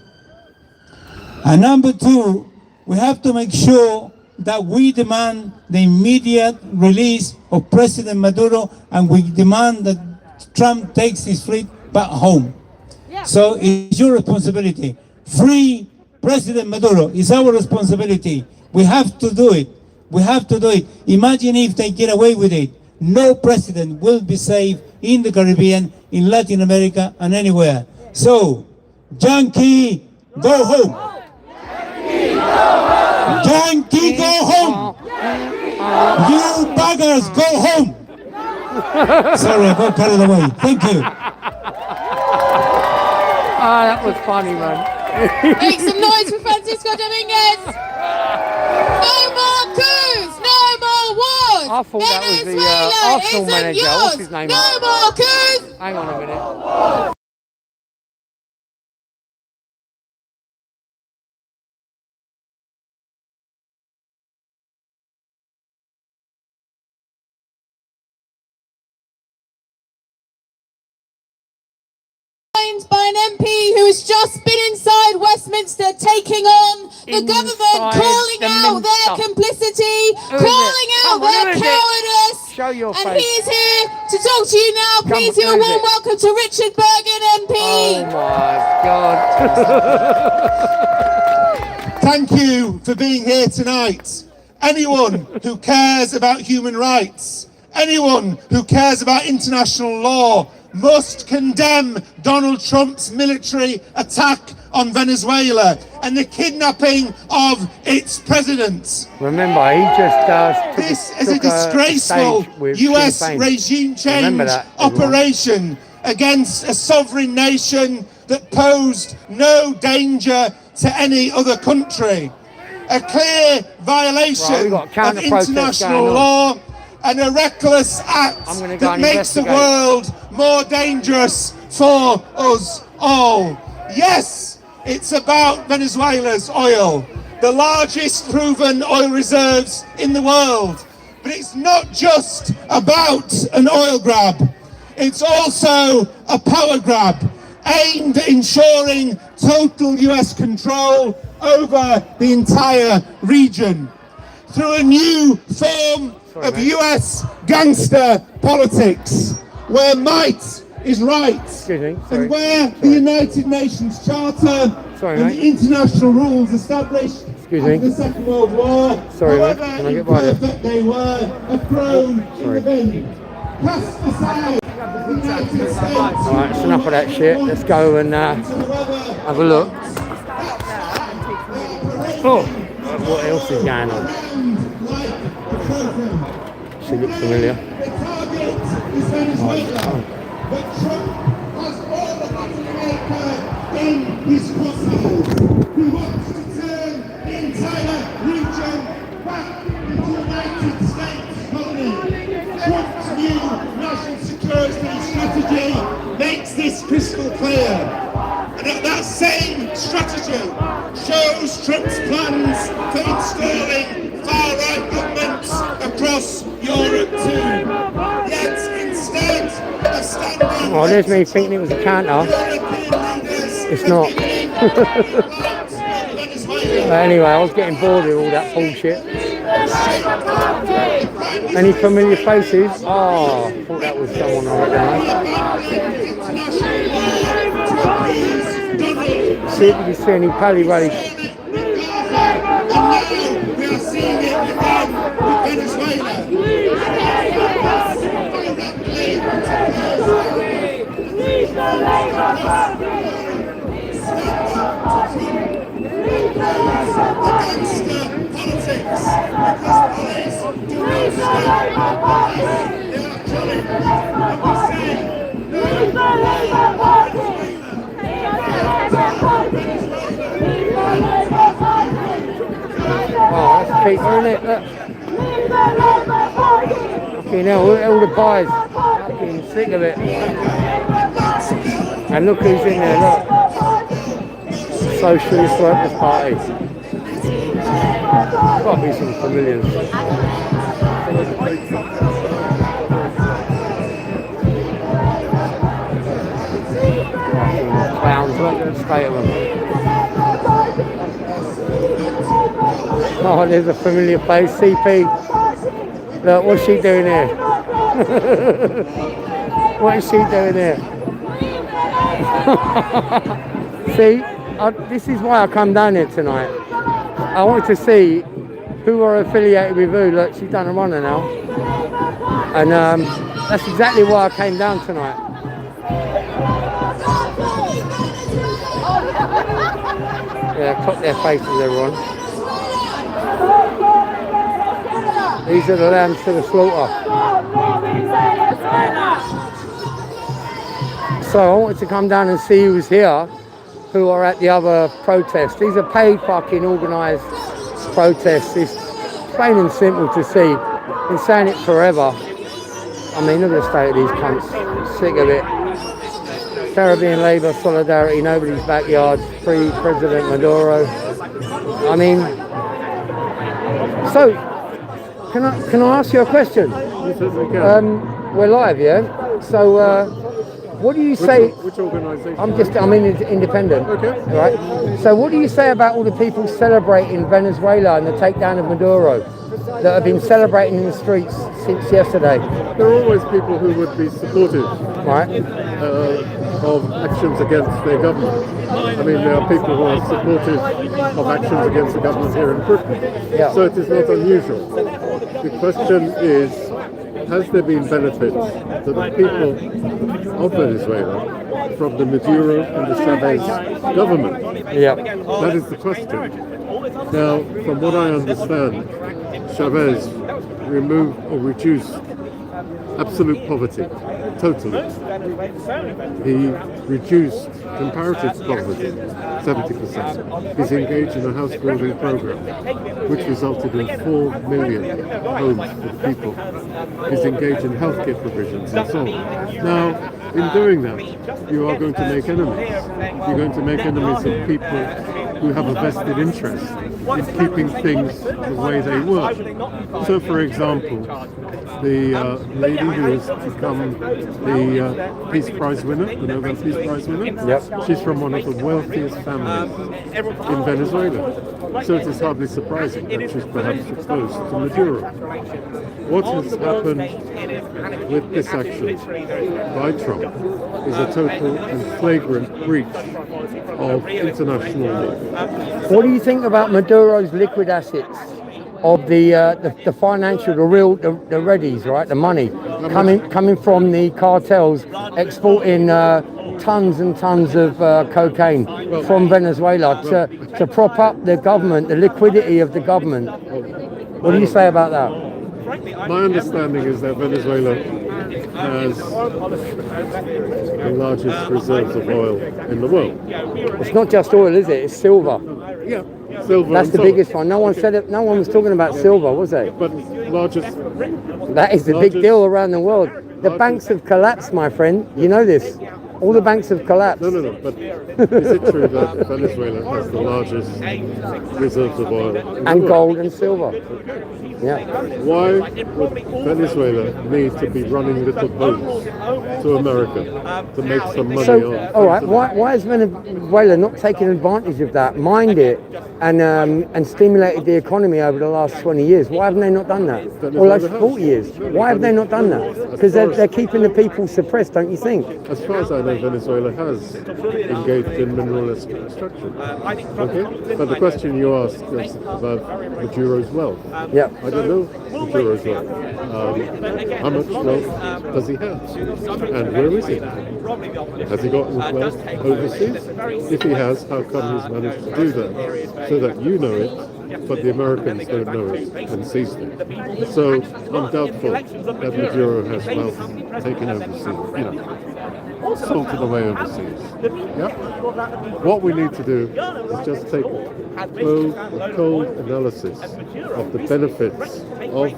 And number two, we have to make sure that we demand the immediate release of President Maduro, and we demand that Trump takes his fleet back home. So it's your responsibility. Free President Maduro is our responsibility. We have to do it. We have to do it. Imagine if they get away with it. No president will be safe in the Caribbean, in Latin America, and anywhere. So, Yankee, go home. Yankee, go home. You buggers, go home. Sorry, I got carried away. Thank you. That was funny, man. Make some noise for Francisco Dominguez. No more coups, no more wars. I thought that was the Arsenal manager. What's his name? No more coups. Hang on a minute. By an MP who has just been inside Westminster taking on the government, calling out their complicity, calling out their cowardice. Show your And face. he is here to talk to you now. Please do a who's warm it? welcome to Richard Bergen MP. Oh my God. Thank you for being here tonight. Anyone who cares about human rights, anyone who cares about international law must condemn Donald Trump's military attack on Venezuela and the kidnapping of its president. Remember, he just This is a disgraceful US regime change operation against a sovereign nation that posed no danger to any other country. A clear violation of international law and a reckless act that makes the world more dangerous for us all. Yes, it's about Venezuela's oil, the largest proven oil reserves in the world. But it's not just about an oil grab. It's also a power grab aimed at ensuring total US control over the entire region through a new form of US gangster politics, where might is right, and where the United Nations Charter and the international rules established after the Second World War, however imperfect they were, are thrown in the bin. Cast aside the United States. Alright, it's enough of that shit. Let's go and have a look. Oh, what else is going on? She looks familiar. But Trump has all of Latin America in his crosshair. He wants to turn the entire region back into United States colony. Trump's new national security strategy makes this crystal clear. And that same strategy shows Trump's plans for installing far-right governments across Europe too. Yet instead of standing... Oh, there's me thinking it was a counter. It's not. But anyway, I was getting bored with all that bullshit. Any familiar faces? Oh, I thought that was someone I recognised. See if you can see any pally rally. We are seeing it again with Venezuela. Oh, that's cheaper, isn't it? Look. Fucking hell, all the pies. Fucking sick of it. And look who's in there, look. Socialist Workers' Party. Got to be some familiars. Clowns, look at the state of them. Oh, there's a familiar face, CP. Look, what's she doing here? What is she doing here? See, this is why I come down here tonight. I wanted to see who are affiliated with who. Look, she's done a runner now. And that's exactly why I came down tonight. Yeah, clock their faces, everyone. These are the lambs to the slaughter. So I wanted to come down and see who's here, who are at the other protests. These are paid fucking organised protests. It's plain and simple to see. Been saying it forever. I mean, look at the state of these cunts. Sick of it. Caribbean Labour, solidarity, nobody's backyard, free President Maduro. I mean, so can I ask you a question? We're live, yeah. So what do you say? Which organisation? I'm independent. Okay. Right. So what do you say about all the people celebrating Venezuela and the takedown of Maduro that have been celebrating in the streets since yesterday. There are always people who would be supportive Right. of actions against their government. I mean, there are people who are supportive of actions against the government here in Britain. Yeah. So it is not unusual. The question is, has there been benefits to the people of Venezuela from the Maduro and the Chavez government? Yeah. That is the question. Now, from what I understand, Chavez removed or reduced absolute poverty, totally. He reduced comparative poverty, 70%. He's engaged in a house building program, which resulted in 4 million homes for people. He's engaged in healthcare provisions and so on. Now, in doing that, you are going to make enemies. You're going to make enemies of people who have a vested interest in keeping things the way they were. So, for example, the lady who has become the Peace Prize winner, the Nobel Peace Prize winner, Yep. she's from one of the wealthiest families in Venezuela. So it is hardly surprising that she's perhaps exposed to Maduro. What has happened with this action by Trump is a total and flagrant breach of international law. What do you think about Maduro's liquid assets? Of the financial, the readies, right? The money coming from the cartels exporting tons and tons of cocaine from Venezuela to prop up the government, the liquidity of the government. What do you say about that? My understanding is that Venezuela has the largest reserves of oil in the world. It's not just oil, is it? It's silver. Yeah, silver. That's and the gold. biggest one. No one said it. No one was talking about silver, was they? But largest. That is the big deal around the world. The banks have collapsed, my friend. You know this. All the banks have collapsed. No. But is it true that Venezuela has the largest reserves of oil and gold and silver? Yeah. Why would Venezuela need to be running little boats to America to make some money So, on? all right. Why is Venezuela not taking advantage of that, mined it, and stimulated the economy over the last 20 years? Why haven't they not done that? Or last 40 years? Why have they not done that? Because they're keeping the people suppressed, don't you think? As far as I know, Venezuela has engaged in mineral extraction. Okay, but the question you asked was about Maduro's wealth. Yeah. I don't know Maduro's wealth. How much wealth does he have? And where is he? Has he got wealth overseas? If he has, how come he's managed to do that? So that you know it, but the Americans don't know it and seized it. So I'm doubtful that Maduro has wealth taken overseas, salted away overseas. Yeah? What we need to do is just take a cold analysis of the benefits of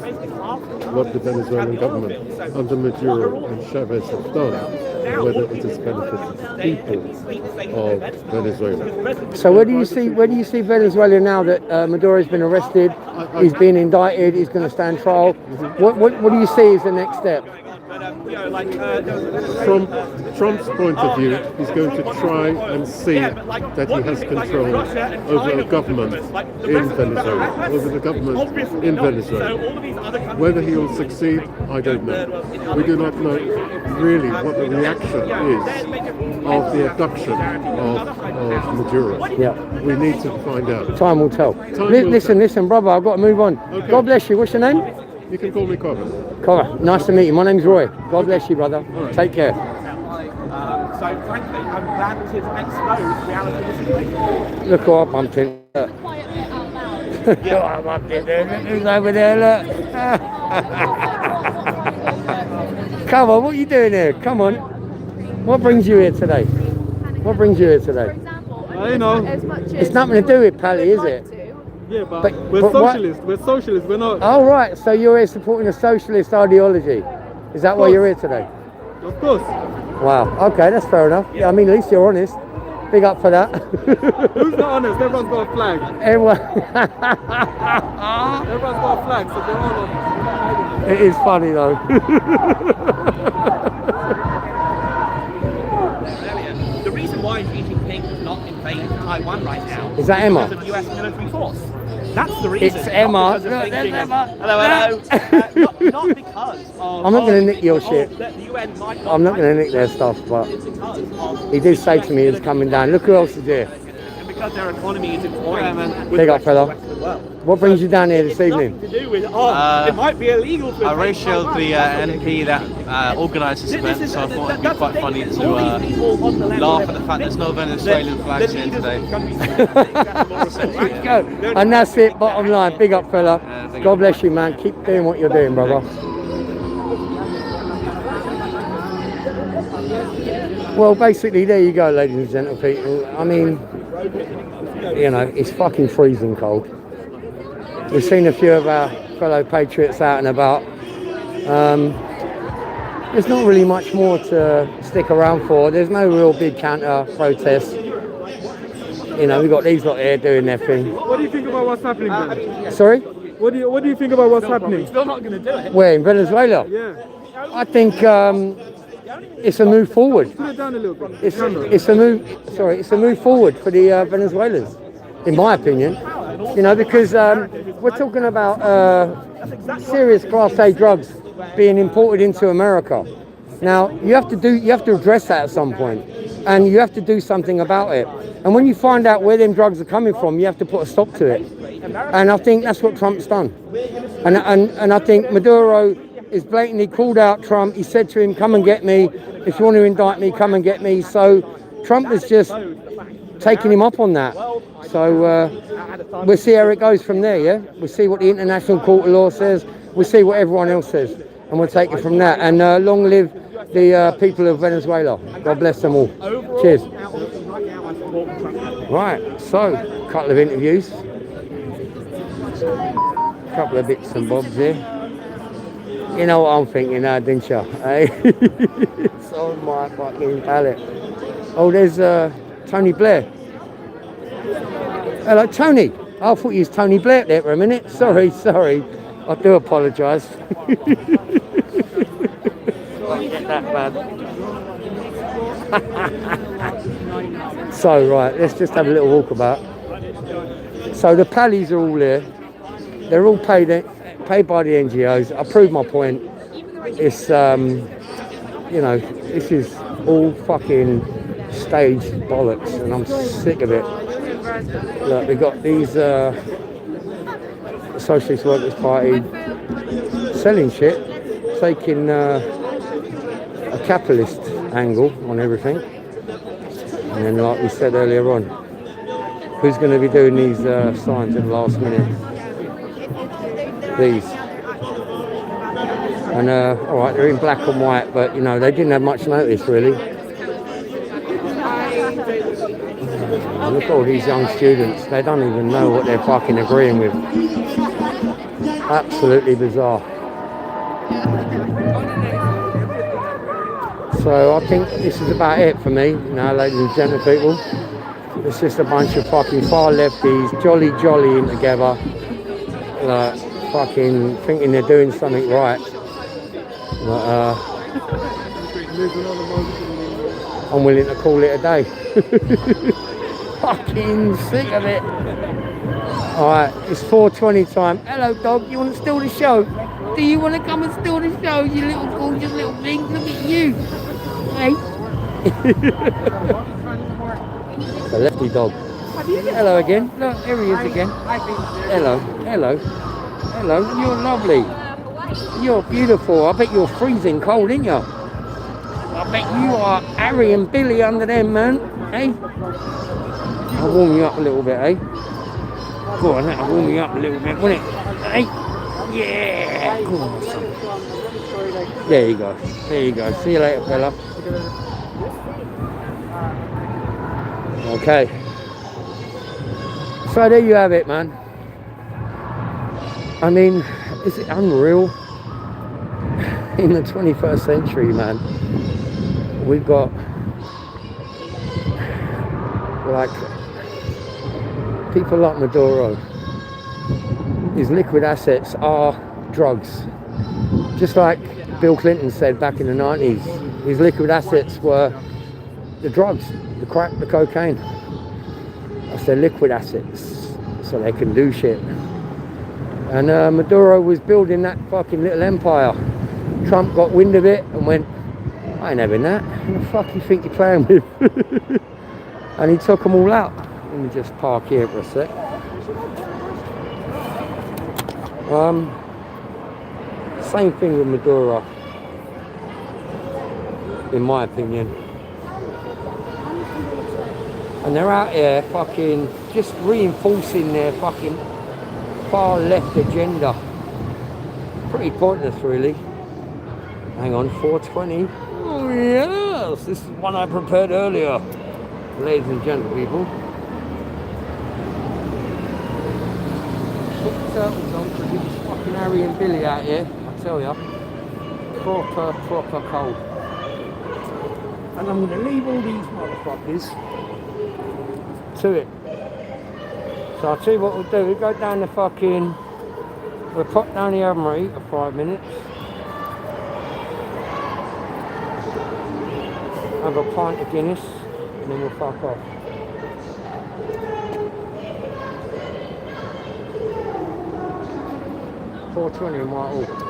what the Venezuelan government under Maduro and Chavez have done, and whether it has benefited the people of Venezuela. So where do you see Venezuela now that Maduro's been arrested, he's been indicted, he's going to stand trial? What do you see as the next step? From Trump's point of view, he's going to try and see that he has control over a government in Venezuela, over the government in Venezuela. Whether he will succeed, I don't know. We do not know really what the reaction is of the abduction of Maduro. Yeah. We need to find out. Time will tell. Listen, brother, I've got to move on. Okay. God bless you. What's your name? You can call me Cora. Cora, nice to meet you. My name's Roy. God bless you, brother. Right. Take care. So frankly, I'm glad to expose reality of the situation. Look who I bumped in. Look who I bumped in there. Look who's over there, look. Come on, what are you doing here? Come on. What brings you here today? What brings you here today? I know. It's nothing to do with Pally, is it? Yeah, but we're socialists. We're socialists. We're not. Oh, right. So you're here supporting a socialist ideology. Is that why you're here today? Of course. Wow. Okay, that's fair enough. Yeah, I mean, at least you're honest. Big up for that. Who's not honest? Everyone's got a flag. Everyone's got a flag, so they're all on. It is funny though. The reason why Xi Jinping has not invaded Taiwan right now is that Emma? Because of US military force. That's the reason. It's Emma. Not because of thinking, hello. Not because I'm not going to nick your shit. I'm not going to nick their stuff, but he did say to me he's coming down. Look who else is here. And because their economy is intertwined with Big the up, rest of fella. the Western world. What brings you down here this evening? To do with, it might be illegal to I ratioed the NP that organised this event, so I thought it'd be quite funny to laugh at the fact there's no Venezuelan flags here today. And that's it, bottom line. Big up, fella. God bless you, man. Keep doing what you're doing, brother. Well, basically, there you go, ladies and gentlemen. I mean, you know, it's fucking freezing cold. We've seen a few of our fellow patriots out and about. There's not really much more to stick around for. There's no real big counter protests. You know, we've got these lot here doing their thing. What do you think about what's happening then? Sorry? What do you think about what's happening? Still not going to do it. Where, in Venezuela? Yeah. I think it's a move forward. Put it down a little bit. It's a move. Sorry, it's a move forward for the Venezuelans, in my opinion. You know, because we're talking about serious Class A drugs being imported into America. Now you have to address that at some point, and you have to do something about it. And when you find out where them drugs are coming from, you have to put a stop to it. And I think that's what Trump's done. And I think Maduro is blatantly called out Trump. He said to him, "Come and get me. If you want to indict me, come and get me." So Trump is just taking him up on that. So we'll see how it goes from there, yeah? We'll see what the International Court of Law says. We'll see what everyone else says. And we'll take it from that. And long live the people of Venezuela. God bless them all. Cheers. Right, so, a couple of interviews. A couple of bits and bobs here. You know what I'm thinking now, didn't you? Hey? It's on my fucking palate. Oh, there's Tony Blair. Hello, Tony. I thought you was Tony Blair there for a minute. Sorry. I do apologise. Can't get that bad. So, right, let's just have a little walk about. So the pallies are all there. They're all paid by the NGOs. I proved my point. It's, you know, this is all fucking staged bollocks, and I'm sick of it. Look, we've got these Socialist Workers' Party selling shit, taking a capitalist angle on everything. And then, like we said earlier on, who's going to be doing these signs at the last minute? These. And all right, they're in black and white, but you know, they didn't have much notice really. Look at all these young students, they don't even know what they're fucking agreeing with. Absolutely bizarre. So I think this is about it for me, you know, ladies and gentlemen people. It's just a bunch of fucking far lefties jollying together, like fucking thinking they're doing something right. But I'm willing to call it a day. Fucking sick of it. Alright, it's 4:20 time. Hello dog, you want to steal the show? Do you want to come and steal the show, you little gorgeous little thing? Look at you. Hey. The lefty dog. Hello again. Look, here he is again. Hello. You're lovely. You're beautiful. I bet you're freezing cold, ain't you? I bet you are Harry and Billy under them, man. Hey? I'll warm you up a little bit, eh? Go on, that'll warm you up a little bit, won't it? Hey? Yeah! Go on, son. There you go. See you later, fella. Okay. So there you have it, man. I mean, is it unreal? In the 21st century, man, we've got like people like Maduro. His liquid assets are drugs. Just like Bill Clinton said back in the 90s, his liquid assets were the drugs, the crack, the cocaine. That's their liquid assets, so they can do shit. And Maduro was building that fucking little empire Trump got wind of it and went, I ain't having that. Who the fuck you think you're playing with? And he took them all out. Let me just park here for a sec. Same thing with Maduro, in my opinion. And they're out here fucking just reinforcing their fucking far left agenda. Pretty pointless, really. Hang on, 420. Oh yes, this is one I prepared earlier, ladies and gentlemen, people. Put the turtles on because it's fucking Harry and Billy out here, I tell ya. Proper cold. And I'm gonna leave all these motherfuckers to it. So I'll tell you what we'll do, we'll go down the fucking, we'll pop down the Admiralty for 5 minutes. Have a pint of Guinness and then we'll fuck off. $4.20 in Whitehall.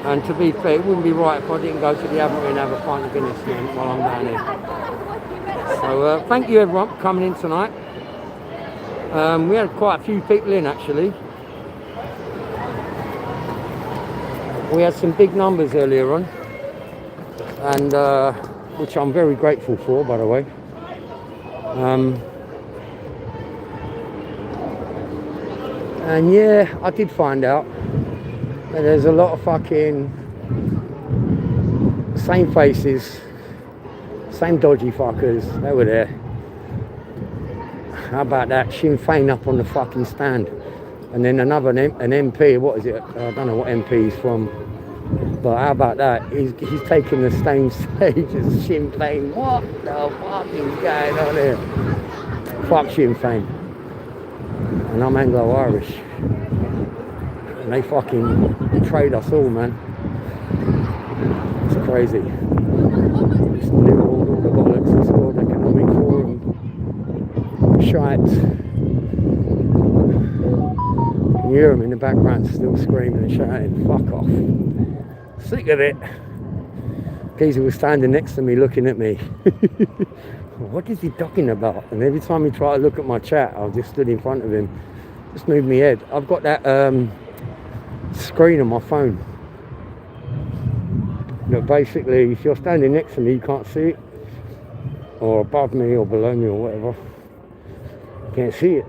And to be fair, it wouldn't be right if I didn't go to the Admiralty and have a pint of Guinness while I'm down here. So thank you everyone for coming in tonight. We had quite a few people in actually. We had some big numbers earlier on, and which I'm very grateful for, by the way. And yeah, I did find out that there's a lot of fucking same faces, same dodgy fuckers, they were there. How about that? Sinn Féin up on the fucking stand. And then another, an MP, what is it? I don't know what MP he's from. But how about that? He's taking the same stage as Sinn Féin. What the fuck is going on here? Fuck Sinn Féin. And I'm Anglo-Irish. And they fucking betrayed us all, man. It's crazy. It's all the bollocks, it's World Economic Forum. Shite. You hear them in the background still screaming and shouting, fuck off. Sick of it. Geezer was standing next to me looking at me. What is he talking about? And every time he tried to look at my chat, I just stood in front of him. Just moved my head. I've got that screen on my phone. But basically, if you're standing next to me, you can't see it. Or above me or below me or whatever. You can't see it.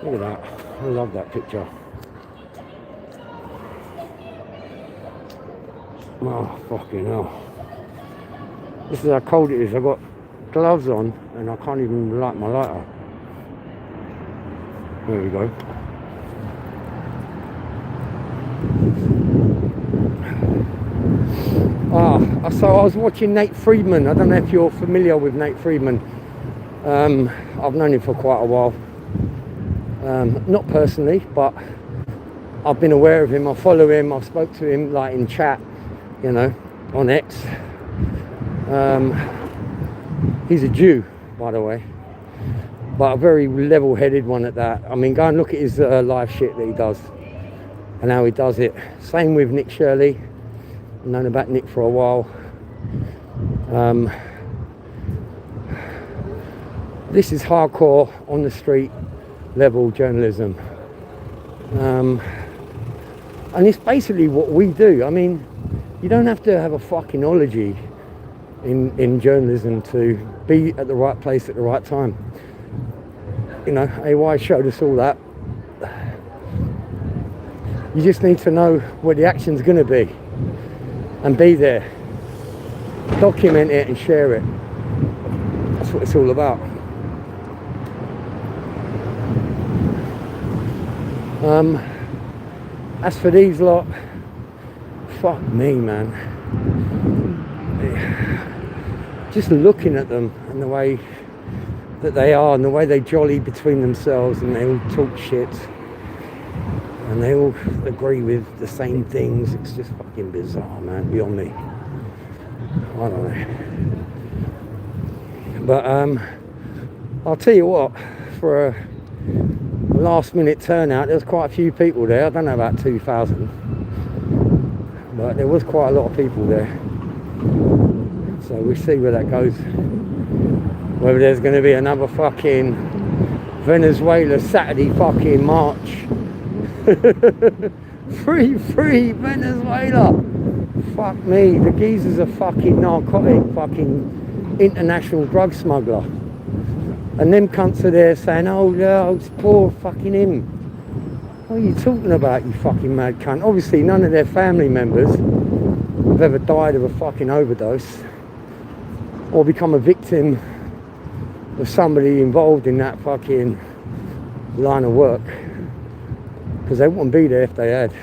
Look at that. I love that picture. Oh, fucking hell. This is how cold it is. I've got gloves on and I can't even light my lighter. There we go. So I was watching Nate Friedman. I don't know if you're familiar with Nate Friedman. I've known him for quite a while. Not personally, but I've been aware of him. I follow him. I've spoke to him like in chat, you know, on X. He's a Jew, by the way, but a very level-headed one at that. I mean, go and look at his live shit that he does and how he does it. Same with Nick Shirley. I've known about Nick for a while. This is hardcore on the street level journalism, and it's basically what we do. I mean, you don't have to have a fucking ology in journalism to be at the right place at the right time. You know, AY showed us all that. You just need to know where the action's going to be and be there. Document it and share it. That's what it's all about. As for these lot, fuck me, man. Just looking at them and the way that they are and the way they jolly between themselves and they all talk shit and they all agree with the same things. It's just fucking bizarre, man, beyond me. I don't know. But I'll tell you what, for a last minute turnout, there was quite a few people there. I don't know about 2,000, but there was quite a lot of people there. So we'll see where that goes. Whether there's going to be another fucking Venezuela Saturday fucking march. Free Venezuela. Fuck me, the geezer's a fucking narcotic, fucking international drug smuggler. And them cunts are there saying, oh yeah, it's poor fucking him. What are you talking about, you fucking mad cunt? Obviously none of their family members have ever died of a fucking overdose or become a victim of somebody involved in that fucking line of work. Because they wouldn't be there if they had.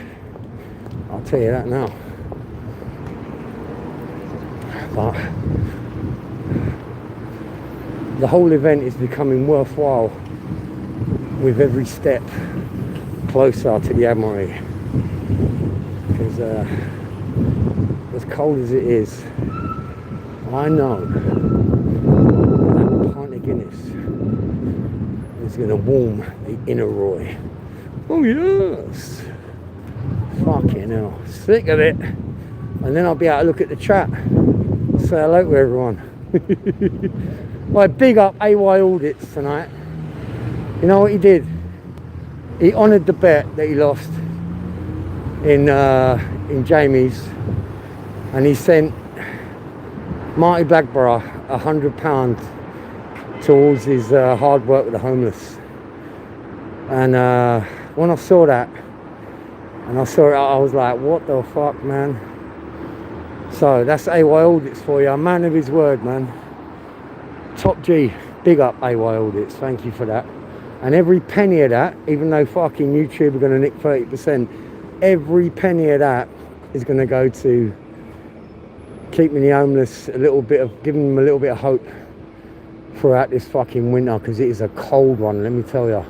I'll tell you that now. But the whole event is becoming worthwhile with every step closer to the Admiralty. Because as cold as it is, I know that pint of Guinness is going to warm the inner Roy. Oh yes! Fucking hell. Sick of it. And then I'll be able to look at the chat. Say hello to everyone. Well, big up AY Audits tonight. You know what he did? He honoured the bet that he lost in Jamie's, and he sent Marty Blackborough £100 towards his hard work with the homeless. And when I saw that, and I saw it, I was like, what the fuck, man? So that's AY Audits for you, a man of his word, man. Top G, big up AY Audits, thank you for that. And every penny of that, even though fucking YouTube are going to nick 30%, every penny of that is going to go to keeping the homeless a little bit of, giving them a little bit of hope throughout this fucking winter, because it is a cold one, let me tell you.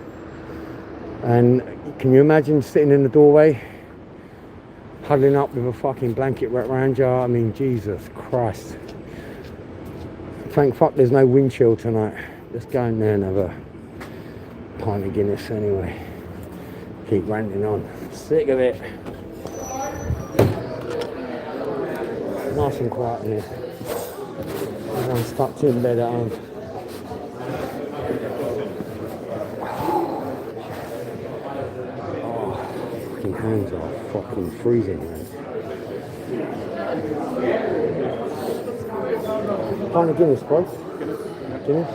And can you imagine sitting in the doorway, huddling up with a fucking blanket wrapped around you? I mean, Jesus Christ. Thank fuck there's no wind chill tonight. Just go in there and have a pint of Guinness anyway. Keep ranting on. Sick of it. Nice and quiet in here. Everyone's tucked in bed at home. Oh, fucking hands are fucking freezing, man. Pint of Guinness, bro. Guinness.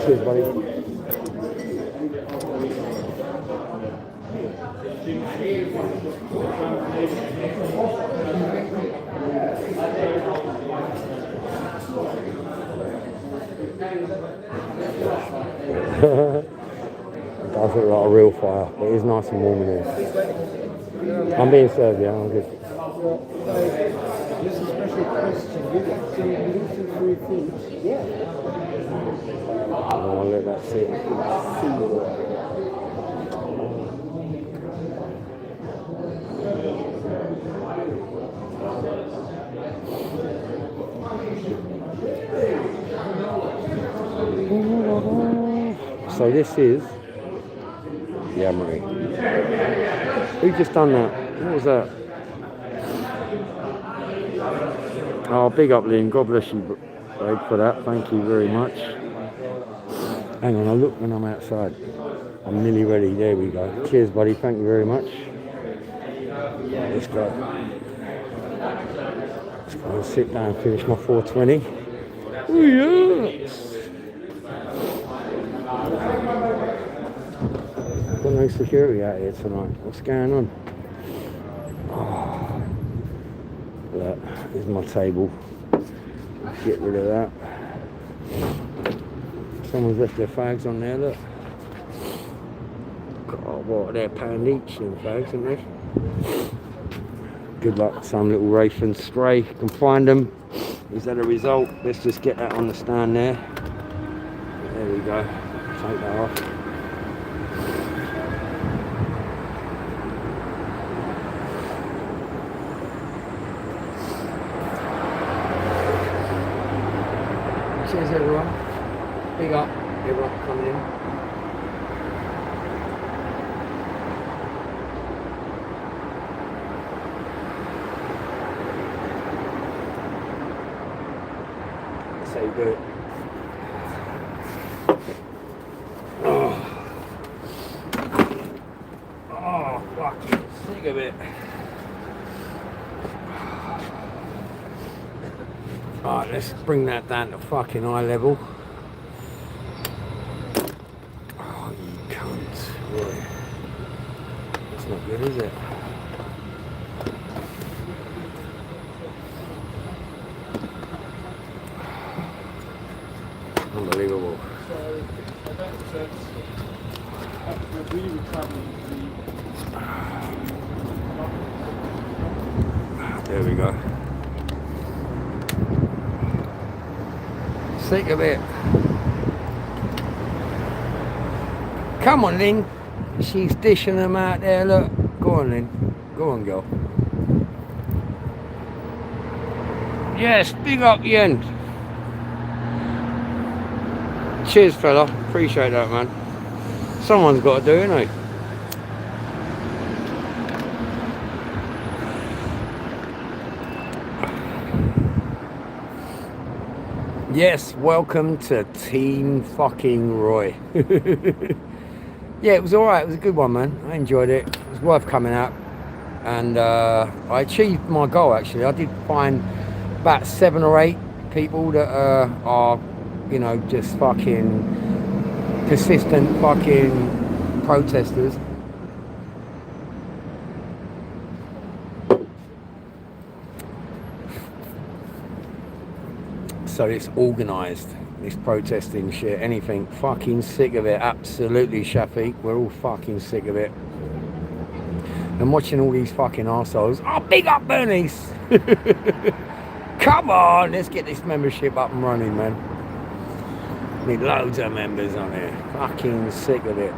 Cheers, buddy. It does look like a real fire, but it is nice and warm in here. I'm being served, yeah, I'm good. Just a special question. You get some gluten-free food? Yeah. I'll let that sit. So this is the Admiralty. Who just done that? What was that? Oh, big up, Lynn. God bless you, babe, for that. Thank you very much. Hang on, I'll look when I'm outside. I'm nearly ready. There we go. Cheers, buddy. Thank you very much. Let's go. Let's go and sit down and finish my 420. Oh yes! Got no security out here tonight. What's going on? Oh, look, here's my table. Get rid of that. Someone's left their fags on there, look. God, what, they're £1 each, them fags, aren't they? Good luck, some little wraith and stray can find them. Is that a result? Let's just get that on the stand there. There we go. Take that off. Cheers everyone. Big up everyone coming in. That's how you do it. Oh, fucking sick of it. Alright, let's bring that down to fucking eye level. Oh, you cunt. Right. That's not good, is it? Unbelievable. There we go. Sick of it. Come on, Lynn. She's dishing them out there, look. Go on, Lynn. Go on, girl. Yes, big up, Ian. Cheers, fella. Appreciate that, man. Someone's got to do it, ain't they? Yes, welcome to Team fucking Roy. Yeah, it was alright. It was a good one, man. I enjoyed it. It was worth coming out. And I achieved my goal, actually. I did find about 7 or 8 people that are, you know, just fucking persistent fucking protesters. So it's organised, this protesting shit, anything. Fucking sick of it, absolutely, Shafiq. We're all fucking sick of it. And watching all these fucking arseholes. Oh, big up Bernice! Come on, let's get this membership up and running, man. Need loads of members on here. Fucking sick of it.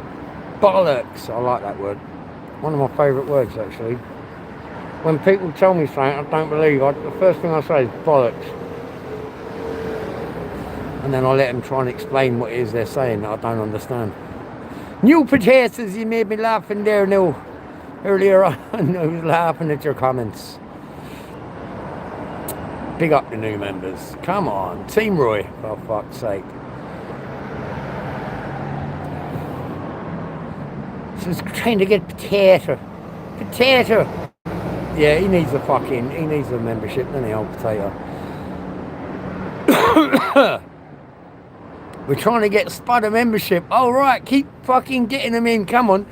Bollocks, I like that word. One of my favourite words, actually. When people tell me something I don't believe, the first thing I say is bollocks. And then I let them try and explain what it is they're saying that I don't understand. New potatoes, you made me laughing there, Neil. Earlier on, I was laughing at your comments. Big up the new members. Come on, Team Roy, for fuck's sake. Just trying to get potato. Potato! Yeah, he needs a membership, doesn't he, old potato? We're trying to get Spud a membership. All right, keep fucking getting them in. Come on.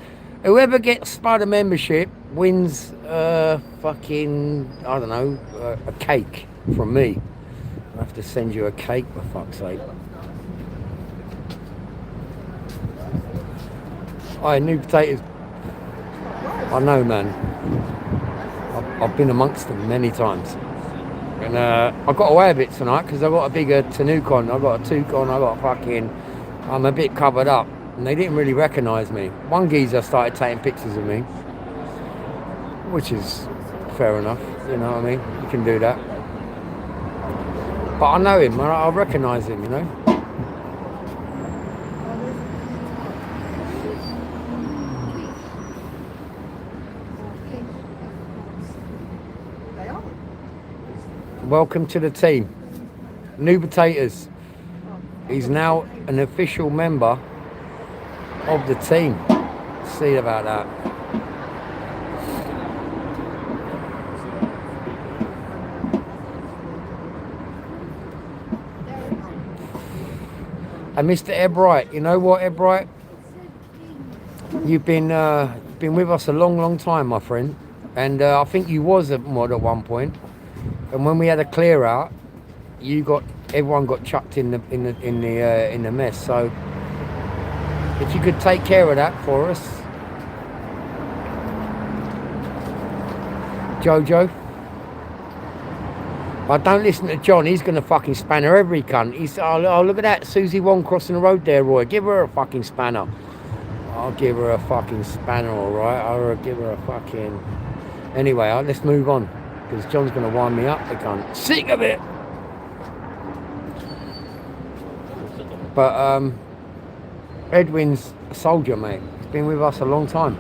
Whoever gets Spud a membership wins fucking, I don't know, a cake from me. I have to send you a cake, for fuck's sake. Alright, new potatoes. I know, man. I've been amongst them many times. And I got away with it tonight because I got a bigger Tanucon. I got a Tucon, I got fucking, I'm a bit covered up. And they didn't really recognise me. One geezer started taking pictures of me. Which is fair enough, you know what I mean? You can do that. But I know him, I recognise him, you know? Welcome to the team. New potatoes. He's now an official member of the team. See about that. And Mr. Ebright, you know what, Ebright? You've been with us a long time, my friend. And I think you was a mod at one point. And when we had a clear out, everyone got chucked in the mess. So if you could take care of that for us, Jojo. But don't listen to John. He's gonna fucking spanner every cunt. He's oh look at that Susie Wong crossing the road there, Roy. Give her a fucking spanner. I'll give her a fucking spanner, all right. I'll give her a fucking. Anyway, let's move on because John's gonna wind me up. The cunt. Sick of it. But Edwin's a soldier, mate. He's been with us a long time.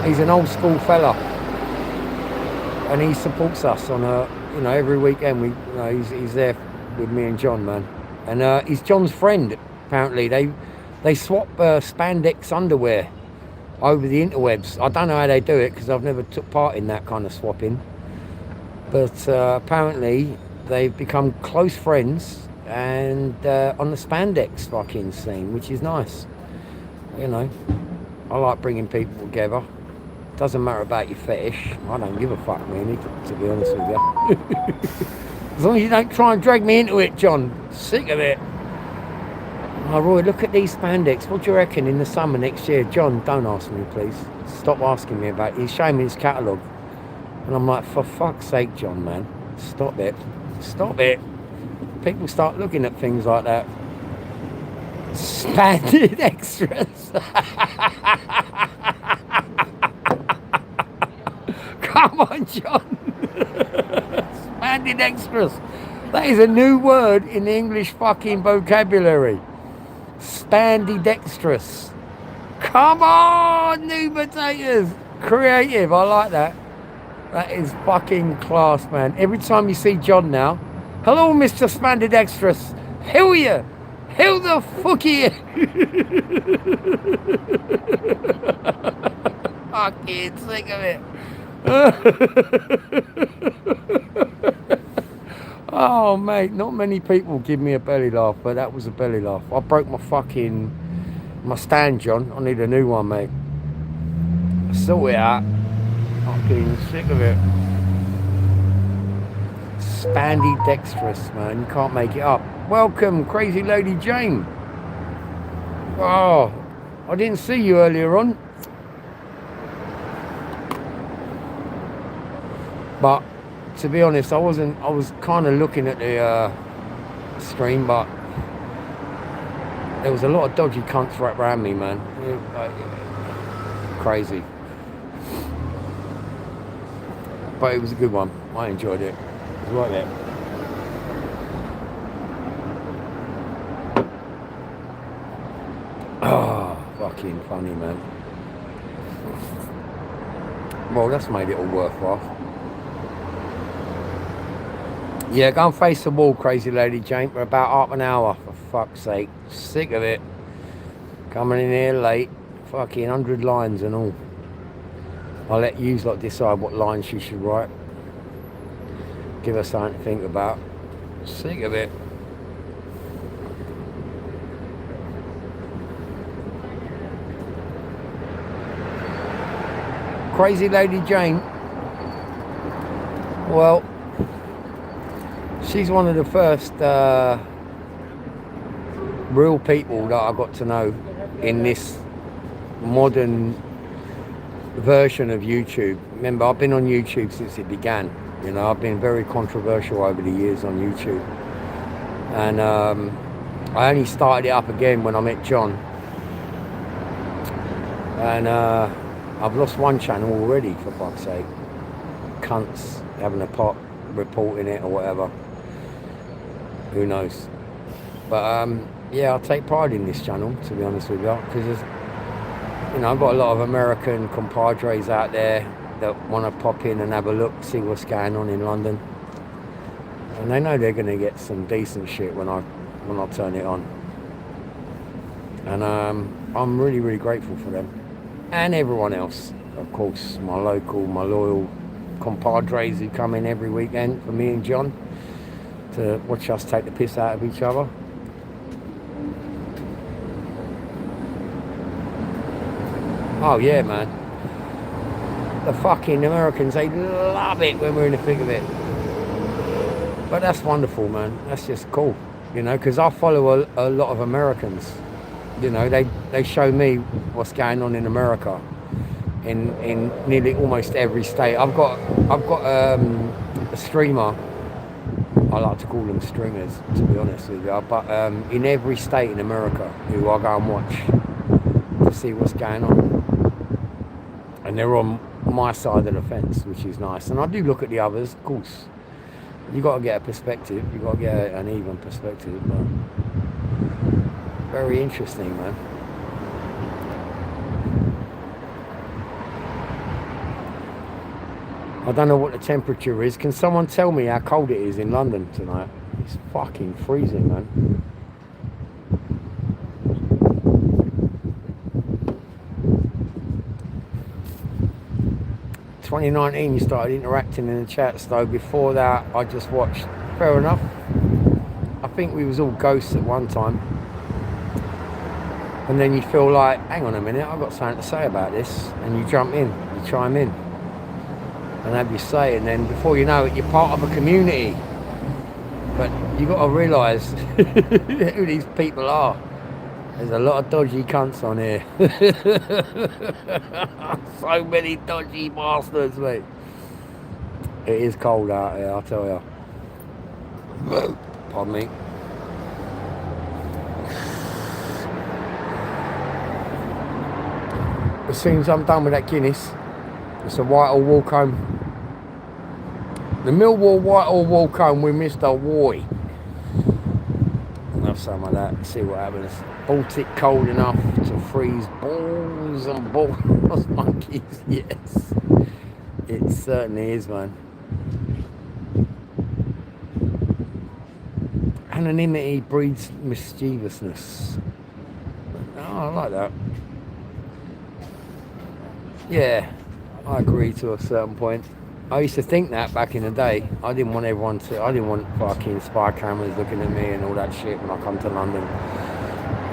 He's an old school fella, and he supports us on every weekend. He's there with me and John, man. And he's John's friend. Apparently, they swap spandex underwear over the interwebs. I don't know how they do it because I've never took part in that kind of swapping. But apparently, they've become close friends and on the spandex fucking scene, which is nice. You know, I like bringing people together. Doesn't matter about your fetish. I don't give a fuck, really, to be honest with you. As long as you don't try and drag me into it, John. Sick of it. Oh, Roy, look at these spandex. What do you reckon in the summer next year? John, don't ask me, please. Stop asking me about it. He's showing me his catalogue. And I'm like, for fuck's sake, John, man. Stop it. Stop it. People start looking at things like that. Spanded extras. Come on, John. Spanded extras. That is a new word in the English fucking vocabulary. Spandidextrous. Come on, new potatoes. Creative. I like that. That is fucking class, man. Every time you see John now, hello, Mr. Spandidextrous. Hell yeah. Hell the fuck yeah. Fucking sick of it. Oh mate, not many people give me a belly laugh, but that was a belly laugh. I broke my stand, John. I need a new one, mate. Sort it out. Fucking sick of it. Spandidextrous, man. You can't make it up. Welcome, Crazy Lady Jane. Oh, I didn't see you earlier on. But to be honest, I was kind of looking at the stream, but there was a lot of dodgy cunts right around me, man. Crazy. But it was a good one. I enjoyed it. It was right there. Oh, fucking funny, man. Well, that's made it all worthwhile. Yeah, go and face the wall, Crazy Lady Jane, for about half an hour, for fuck's sake. Sick of it. Coming in here late. Fucking 100 lines and all. I'll let you lot decide what lines she should write. Give her something to think about. Sick of it. Crazy Lady Jane. Well, she's one of the first real people that I got to know in this modern version of YouTube. Remember, I've been on YouTube since it began. You know, I've been very controversial over the years on YouTube. And I only started it up again when I met John. And I've lost one channel already, for fuck's sake. Cunts having a pot, reporting it or whatever. Who knows? But yeah, I take pride in this channel, to be honest with you, because you know, I've got a lot of American compadres out there that want to pop in and have a look, see what's going on in London, and they know they're going to get some decent shit when I turn it on. And I'm really grateful for them and everyone else, of course, my loyal compadres who come in every weekend for me and John. to watch us take the piss out of each other. Oh yeah, man. The fucking Americans, they love it when we're in the thick of it. But that's wonderful, man. That's just cool, you know, because I follow a lot of Americans. You know, they show me what's going on in America, in nearly almost every state. I've got a streamer. I like to call them streamers, to be honest with you. But in every state in America, who I go and watch to see what's going on, and they're on my side of the fence, which is nice. And I do look at the others, of course. You got to get a perspective. You got to get an even perspective. But very interesting, man. I don't know what the temperature is. Can someone tell me how cold it is in London tonight? It's fucking freezing, man. In 2019 you started interacting in the chats, though. Before that I just watched. Fair enough. I think we was all ghosts at one time, and then you feel like, hang on a minute, I've got something to say about this, and you jump in, you chime in and have your say, and then before you know it, you're part of a community. But you got to realise who these people are. There's a lot of dodgy cunts on here. So many dodgy bastards, mate. It is cold out here, I'll tell you. Pardon me. As soon as I'm done with that Guinness, it's a Whitehall walk home. The Millwall Whitehall walk home with Mr. Roy. I'll have some of that, see what happens. Baltic cold enough to freeze balls and balls monkeys, yes. It certainly is, man. Anonymity breeds mischievousness. Oh, I like that. Yeah, I agree to a certain point. I used to think that back in the day. I didn't want fucking spy cameras looking at me and all that shit when I come to London.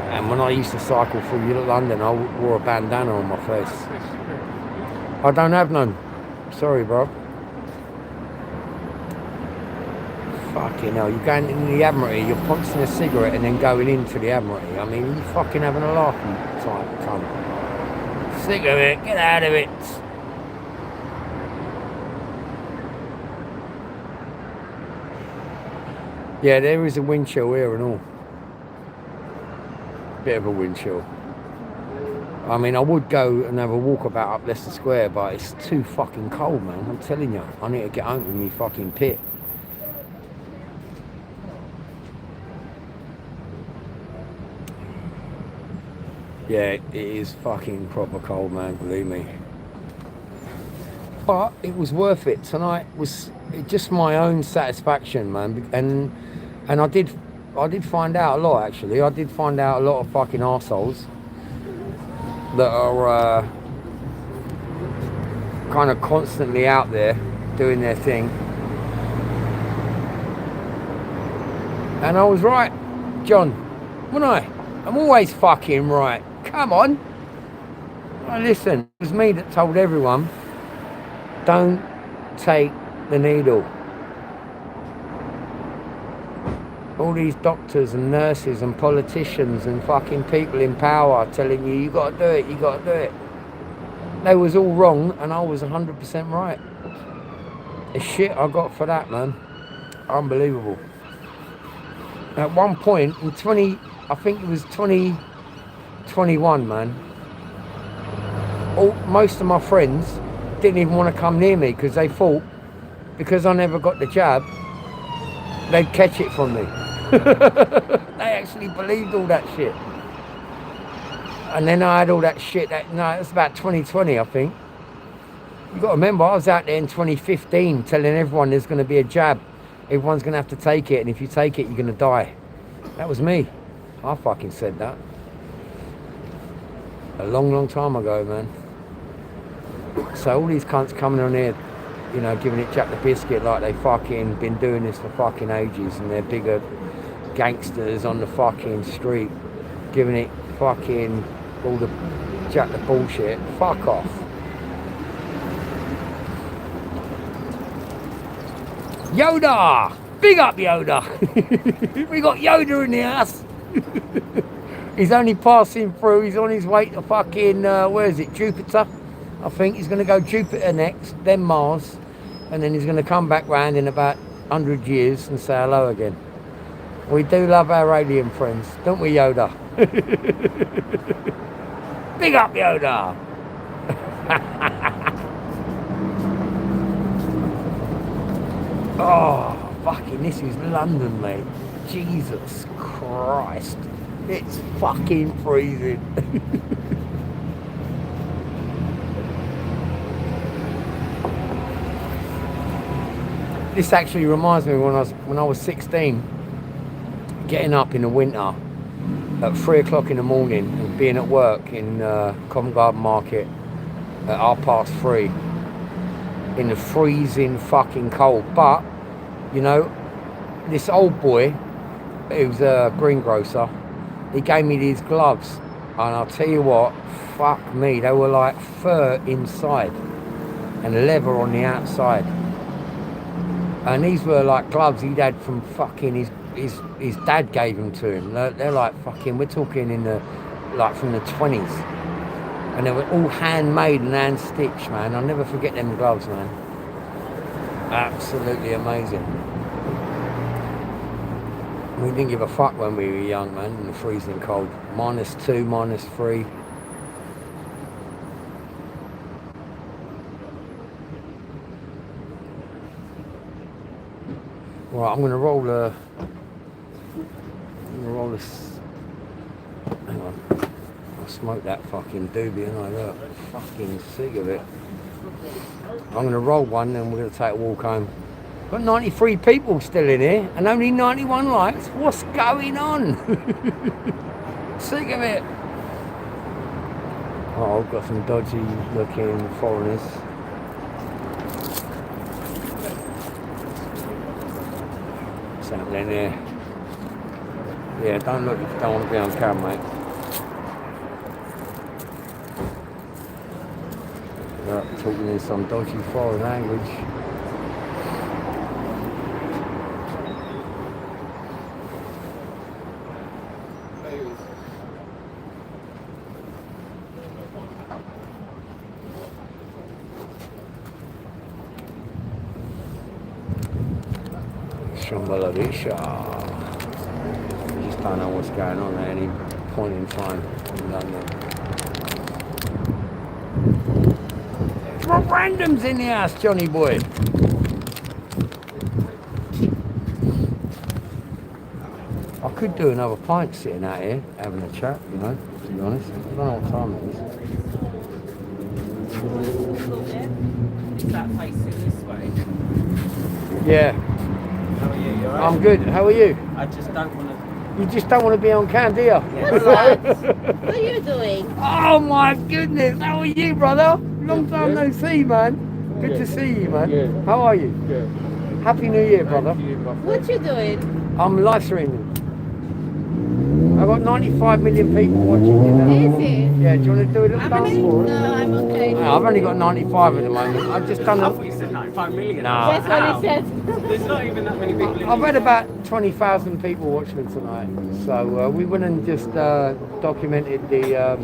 And when I used to cycle through London, I wore a bandana on my face. I don't have none. Sorry, bro. Fucking hell, you're going into the Admiralty, you're punching a cigarette and then going into the Admiralty. I mean, you fucking having a laugh, you type cunt. Sick of it, get out of it. Yeah, there is a wind chill here and all. Bit of a wind chill. I mean, I would go and have a walk about up Leicester Square, but it's too fucking cold, man. I'm telling you, I need to get home with me fucking pit. Yeah, it is fucking proper cold, man, believe me. But it was worth it. Tonight was just my own satisfaction, man. And I did find out a lot, actually. I did find out a lot of fucking arseholes that are kind of constantly out there doing their thing. And I was right, John, wasn't I? I'm always fucking right. Come on. Now listen, it was me that told everyone, don't take the needle. All these doctors and nurses and politicians and fucking people in power telling you, you got to do it, you got to do it. They was all wrong and I was 100% right. The shit I got for that, man. Unbelievable. At one point in I think it was 2021, man. Most of my friends didn't even want to come near me because they thought, because I never got the jab, they'd catch it from me. They actually believed all that shit. And then I had all that shit it was about 2020, I think. You got to remember, I was out there in 2015 telling everyone there's going to be a jab. Everyone's going to have to take it, and if you take it, you're going to die. That was me. I fucking said that. A long, long time ago, man. So all these cunts coming on here you know, giving it Jack the Biscuit like they fucking been doing this for fucking ages, and they're bigger gangsters on the fucking street, giving it fucking all the Jack the bullshit. Fuck off. Yoda! Big up Yoda! We got Yoda in the house. He's only passing through. He's on his way to fucking, where is it, Jupiter? I think he's going to go Jupiter next, then Mars, and then he's going to come back round in about 100 years and say hello again. We do love our alien friends, don't we, Yoda? Big up Yoda! Oh, fucking, this is London, mate. Jesus Christ. It's fucking freezing. This actually reminds me when I was 16, getting up in the winter at 3 o'clock in the morning and being at work in Covent Garden Market at 3:30 in the freezing fucking cold. But, you know, this old boy, who's a greengrocer, he gave me these gloves, and I'll tell you what, fuck me, they were like fur inside and leather on the outside. And these were like gloves he'd had from fucking his dad gave them to him. They're like fucking, we're talking in the, like from the 20s. And they were all handmade and hand stitched, man. I'll never forget them gloves, man. Absolutely amazing. We didn't give a fuck when we were young, man, in the freezing cold. -2, -3. Right, I'm gonna roll this. Hang on. I smoked that fucking doobie and I look fucking sick of it. I'm gonna roll one and we're gonna take a walk home. Got 93 people still in here and only 91 likes. What's going on? Sick of it. Oh, I've got some dodgy looking foreigners. What's happening here? Yeah, don't look if you don't want to be on camera, mate. Talking in some dodgy foreign language. Shambhala-visha. Just don't know what's going on at any point in time in London. What randoms in the house, Johnny boy? I could do another pint sitting out here, having a chat, you know, to be honest. I don't know what time it is. Is that facing this way? Yeah. How are you? You alright? I'm good. How are you? I just don't want to. You just don't want to be on cam, do you? Yes. What are you doing? Oh my goodness, how are you, brother? Long time no see, man. Good to see you, man. Yeah. How are you? Good. Happy New Year, brother. What you doing? I'm live streaming. I've got 95 million people watching you now. Is it? Yeah, do you want to do a little How dance many? for us? No, I'm okay. No, I've only got 95 at the moment. I've just done I thought you said 95 million. No. That's what he said. There's not even that many people in I've had about 20,000 people watch me tonight. So we went and just documented the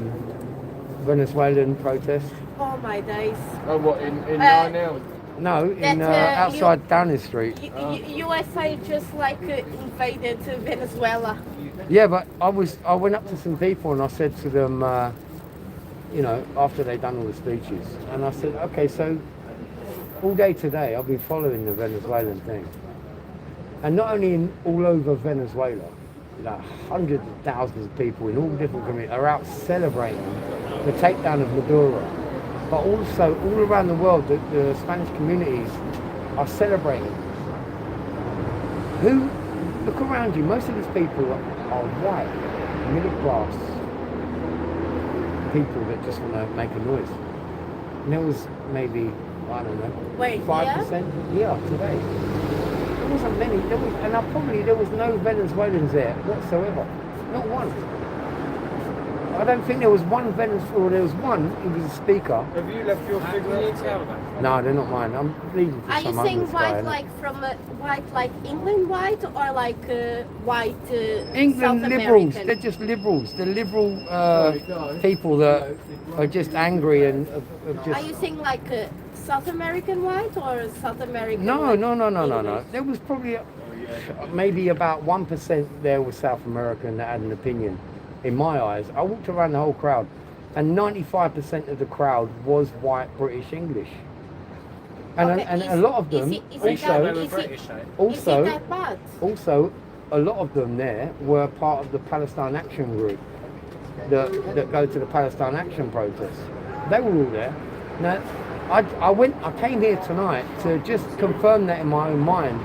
Venezuelan protest. Oh my days. Oh, what, in 9 hours? No, in That, outside Downing Street. USA just like invaded Venezuela. Yeah, but I went up to some people and I said to them, you know, after they'd done all the speeches, and I said, okay, so all day today I've been following the Venezuelan thing, and not only all over Venezuela, like hundreds of thousands of people in all different communities are out celebrating the takedown of Maduro, but also all around the world, the Spanish communities are celebrating. Look around you, most of these people are white, middle class people that just want to make a noise. And there was maybe I don't know. Wait, 5%? Yeah, today. There wasn't many. There was no Venezuelans there whatsoever. Not one. I don't think there was one Venezuelan. There was one. He was a speaker. Have you left your cigarettes? No, they're not mine. I'm leaving for Are you some saying homeless white guy, like from white like England white or like white England South liberals. American? They're just liberals. They're liberal people that are just angry and just. Are you saying like South American white or South American? No. English? There was probably maybe about 1% there was South American that had an opinion. In my eyes, I walked around the whole crowd, and 95% of the crowd was white British English, and a lot of them also a lot of them there were part of the Palestine Action Group that go to the Palestine Action protests. They were all there. Now, I came here tonight to just confirm that in my own mind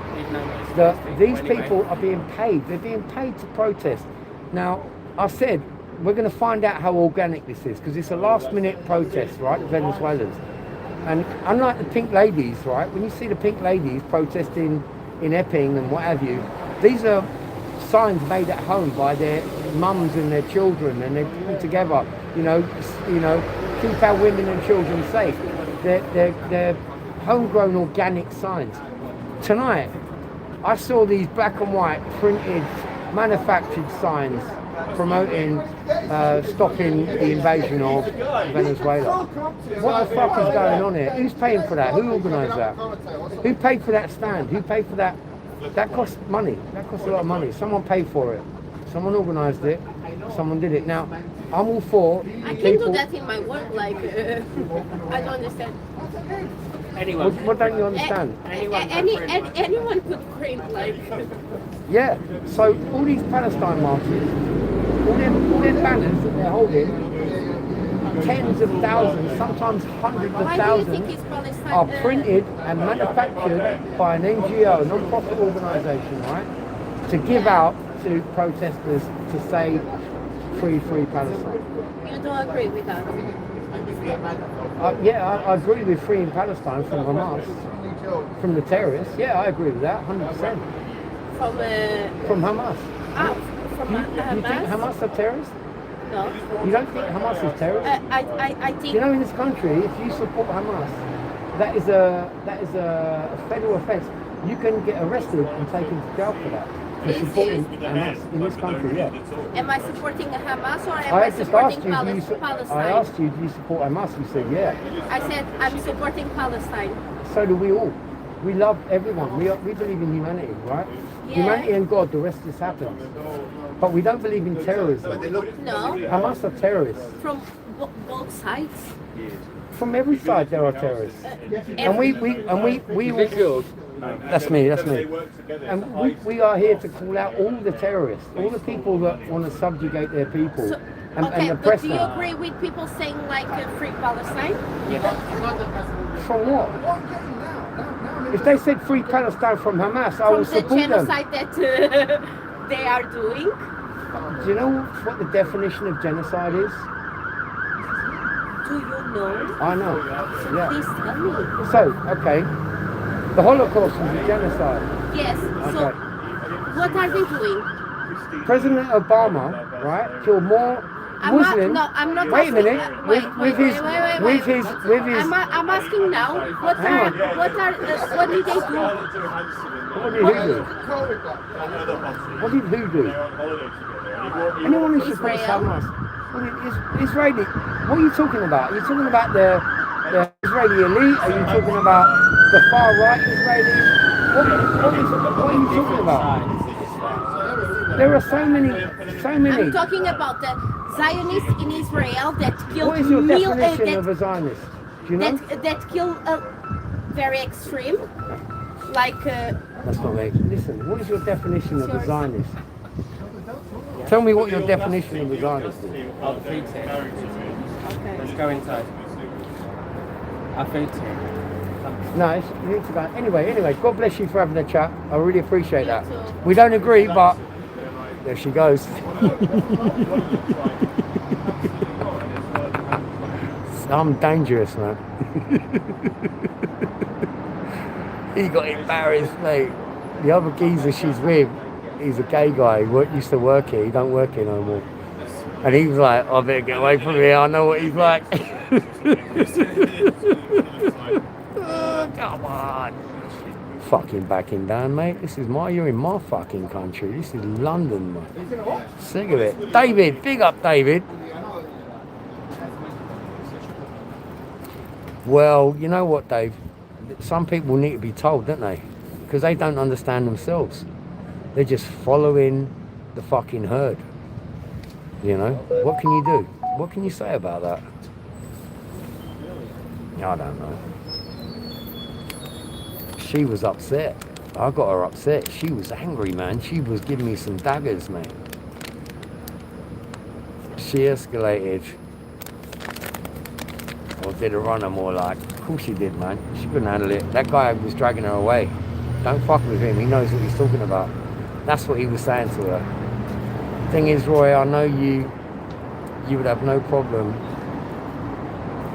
that these people are being paid. They're being paid to protest. Now, I said we're going to find out how organic this is because it's a last-minute protest, right? Venezuelans, and unlike the pink ladies, right? When you see the pink ladies protesting in Epping and what have you, these are signs made at home by their mums and their children, and they're put together. You know, keep our women and children safe. They're homegrown organic signs. Tonight, I saw these black and white printed, manufactured signs promoting stopping the invasion of Venezuela. What the fuck is going on here? Who's paying for that? Who organised that? Who paid for that stand? Who paid for that? That cost money. That cost a lot of money. Someone paid for it. Someone organised it. Someone did it. Now, I'm all for I can do that in my work, like, I don't understand. Anyone. What don't you understand? Anyone could print, like... Yeah, so all these Palestine marches, all their banners that they're holding, tens of thousands, sometimes hundreds of thousands, are printed and manufactured by an NGO, a non-profit organisation, right, to give out to protesters to say, free Palestine. You don't agree with that? Yeah, I agree with freeing Palestine from Hamas, from the terrorists. Yeah, I agree with that, 100%. From Hamas. From you think Hamas are terrorists? No. You don't think Hamas is terrorists? I think. You know, in this country, if you support Hamas, that is a federal offence. You can get arrested and taken to jail for that. For supporting Hamas in this country, yeah. Am I supporting Hamas or am I supporting Palestine? I asked you, do you support Hamas? You said, yeah. I said, I'm supporting Palestine. So do we all. We love everyone. We believe in humanity, right? Yeah. Humanity and God, the rest just happens. But we don't believe in terrorism. No. Hamas are terrorists. From both sides? From every side there are terrorists. And we will... That's me. And we are here to call out all the terrorists, all the people that want to subjugate their people and oppress them. Do you agree with people saying like free Palestine? From what? If they said free Palestine from Hamas, I will support them. From the genocide that they are doing? Do you know what the definition of genocide is? Do you know? I know. Yeah. Please tell me. So, okay. The Holocaust was a genocide. Yes. Okay. So, what are they doing? President Obama, right, killed more Muslims. I'm not. Wait a minute. Wait. With his. I'm asking now. What did they do? What did he do? What did who do? Anyone who supports Hamas. Israeli. What are you talking about? Are you talking about the Israeli elite? Are you talking about the far right Israelis? What are you talking about? There are so many. I'm talking about the Zionists in Israel that killed. What is your definition of a Zionist? Do you know? That kill very extreme, like. That's not me. Listen, what is your definition of a Zionist? Tell me what your definition of a Zionist is. Oh, the food team. Okay. Let's go inside. Our food team. No, you need to go. Anyway, God bless you for having a chat. I really appreciate that. We don't agree, but there she goes. I'm dangerous, man. He got embarrassed, mate. The other geezer she's with, he's a gay guy. He used to work here. He don't work here no more. And he was like, I better get away from here. I know what he's like. Oh, come on. Fucking backing down, mate. You're in my fucking country. This is London, mate. Sick of it. David, big up, David. Well, you know what, Dave? Some people need to be told, don't they? Because they don't understand themselves. They're just following the fucking herd. You know? What can you do? What can you say about that? I don't know. She was upset. I got her upset. She was angry, man. She was giving me some daggers, mate. She escalated. Or did a runner more like. Of course she did, man. She couldn't handle it. That guy was dragging her away. Don't fuck with him. He knows what he's talking about. That's what he was saying to her. Thing is, Roy, I know you would have no problem.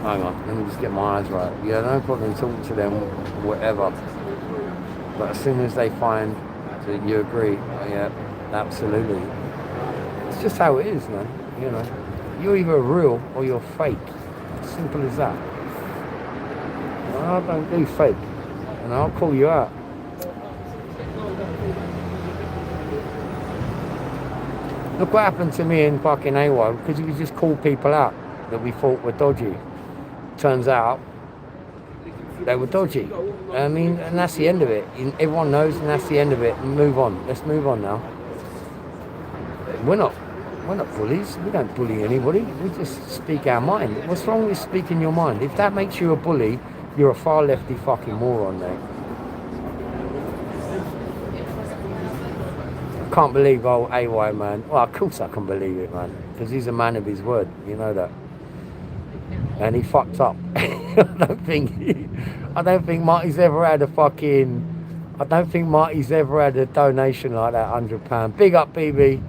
Hang on, let me just get my eyes right. You have no problem talking to them, whatever. But as soon as they find that you agree, yeah, absolutely. It's just how it is, man. You know, you're either real or you're fake. Simple as that. I don't do fake, and I'll call you out. Look what happened to me in fucking AY, because we just called people out that we thought were dodgy. Turns out they were dodgy. I mean, and that's the end of it. Everyone knows, and that's the end of it. Move on. Let's move on now. We're not bullies. We don't bully anybody. We just speak our mind. What's wrong with speaking your mind? If that makes you a bully, you're a far lefty fucking moron, mate. I can't believe old AY, man. Well, of course I can believe it, man, because he's a man of his word. You know that. And he fucked up. I don't think Marty's ever had a fucking. I don't think Marty's ever had a donation like that, £100. Big up, BB.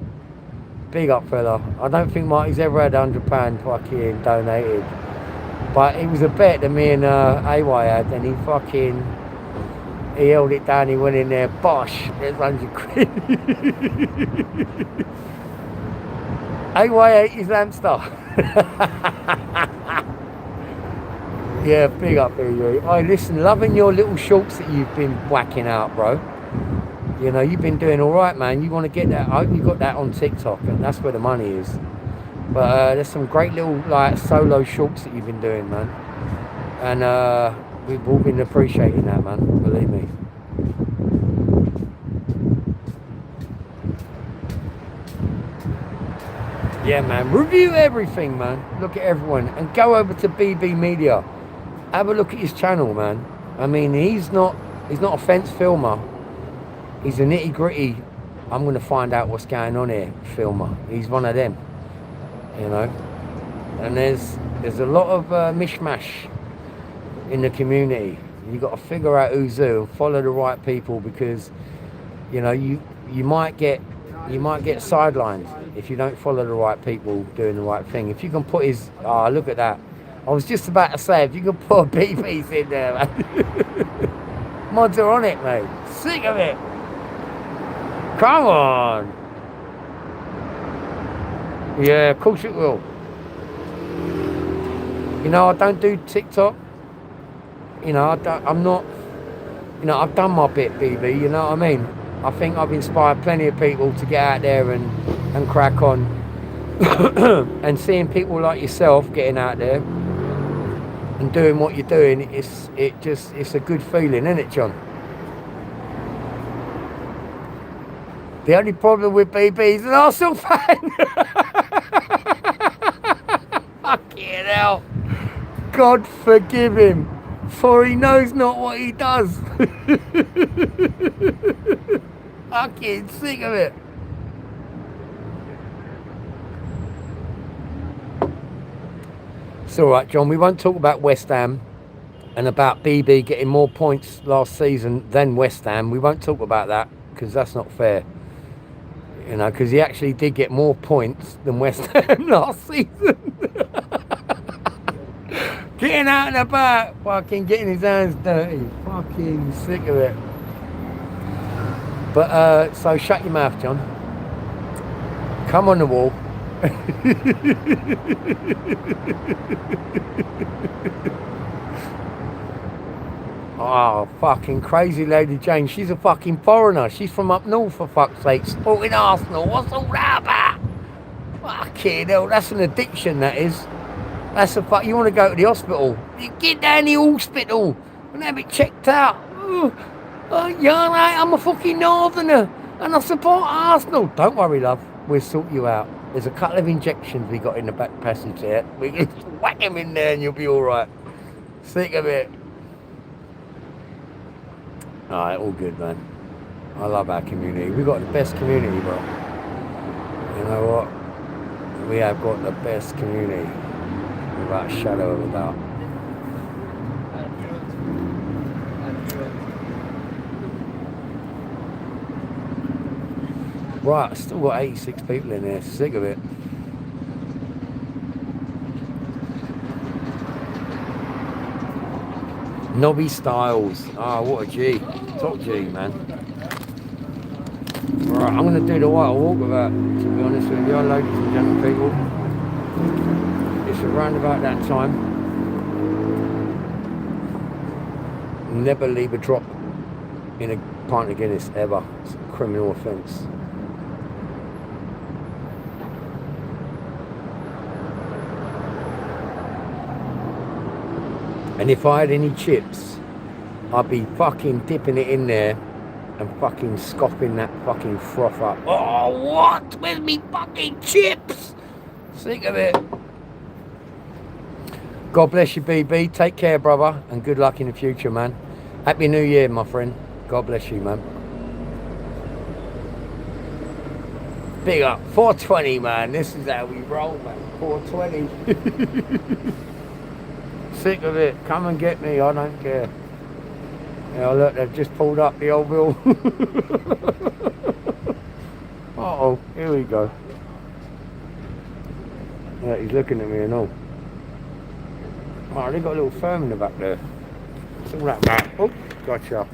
Big up, fella. I don't think Marty's ever had £100 fucking donated. But it was a bet that me and AY had, and he held it down. He went in there, bosh. There's 100 quid. AY ate his hamster. Yeah, big up here, you. Oh, listen, loving your little shorts that you've been whacking out, bro. You know, you've been doing all right, man. You want to get that? I hope you got that on TikTok, and that's where the money is. But there's some great little like solo shorts that you've been doing, man. And we've all been appreciating that, man. Believe me. Yeah, man. Review everything, man. Look at everyone, and go over to BB Media. Have a look at his channel, man. I mean, he's not a fence filmer. He's a nitty gritty. I'm going to find out what's going on here filmer. He's one of them, you know. And there's a lot of mishmash in the community. You got to figure out who's who and follow the right people, because you know you might get sidelined if you don't follow the right people doing the right thing. If you can put his look at that. I was just about to say, if you can put a BB's in there, man. Mods are on it, mate. Sick of it. Come on. Yeah, of course it will. You know, I don't do TikTok. You know, I'm not. You know, I've done my bit, BB. You know what I mean? I think I've inspired plenty of people to get out there and crack on. And seeing people like yourself getting out there and doing what you're doing, it's a good feeling, isn't it, John? The only problem with BB is an Arsenal fan. Fucking hell. God forgive him, for he knows not what he does. Fucking sick of it. It's all right, John. We won't talk about West Ham and about BB getting more points last season than West Ham. We won't talk about that, because that's not fair. You know, because he actually did get more points than West Ham last season. Getting out and about, fucking getting his hands dirty. Fucking sick of it. But, so shut your mouth, John. Come on the wall. Oh, fucking crazy Lady Jane. She's a fucking foreigner. She's from up north, for fuck's sake. Sporting Arsenal. What's all that about? Fucking hell, that's an addiction, that is. That's a fuck. You want to go to the hospital? You get down the hospital and have it checked out. Yeah, right, I'm a fucking northerner and I support Arsenal. Don't worry, love. We'll sort you out. There's a couple of injections we got in the back passage there. We can whack them in there and you'll be all right. Sick of it. Alright, all good, man. I love our community. We've got the best community, bro. You know what? We have got the best community. Without a shadow of a doubt. Right, I've still got 86 people in there. Sick of it. Nobby Styles. Ah, what a G. Top G, man. Right, I'm going to do the Whitehall walk with that, to be honest with you, ladies and gentlemen, people. It's around about that time. Never leave a drop in a pint of Guinness, ever. It's a criminal offence. And if I had any chips, I'd be fucking dipping it in there and fucking scoffing that fucking froth up. Oh, what? Where's me fucking chips? Sick of it. God bless you, BB. Take care, brother, and good luck in the future, man. Happy New Year, my friend. God bless you, man. Big up. 420, man. This is how we roll, man. 420. Sick of it. Come and get me. I don't care. Yeah, look, they've just pulled up the old bill. Uh-oh, here we go. Yeah, he's looking at me and all. Oh, they got a little firm in the back there. What's all that about? Oh, gotcha.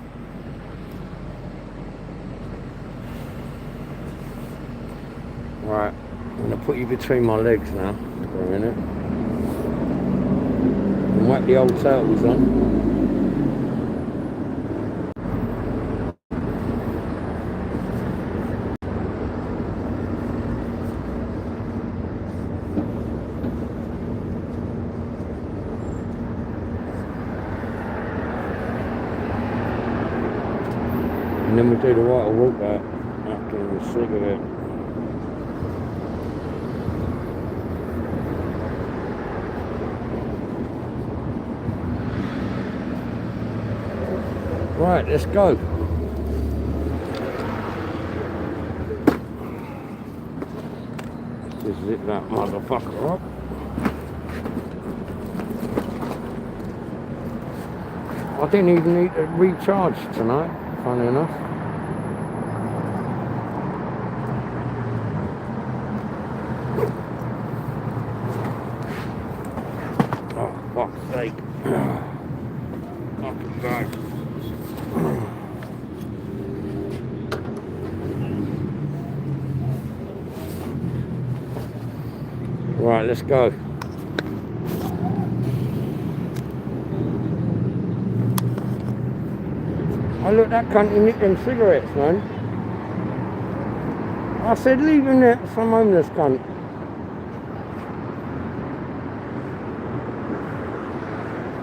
Right, I'm going to put you between my legs now for a minute. And whack the old turtles on. And then we do the Whitehall walk back. Fucking sick of it. Right, let's go. Just zip that motherfucker up. I didn't even need to recharge tonight, funny enough. Oh, fuck's sake. Fucking God. Right, let's go. Oh look, that cunt, he nicked them cigarettes, man. I said leave him there, some homeless cunt.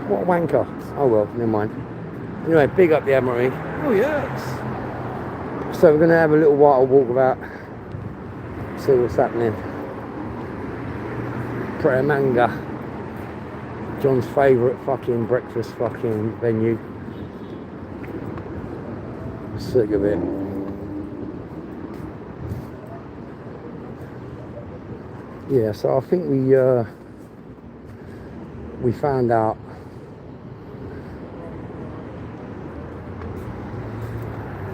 What a wanker. Oh well, never mind. Anyway, big up the Admiralty. Oh yes. So we're going to have a little while walk about, see what's happening. Manga, John's favourite fucking breakfast fucking venue. Sick of it. Yeah, so I think we found out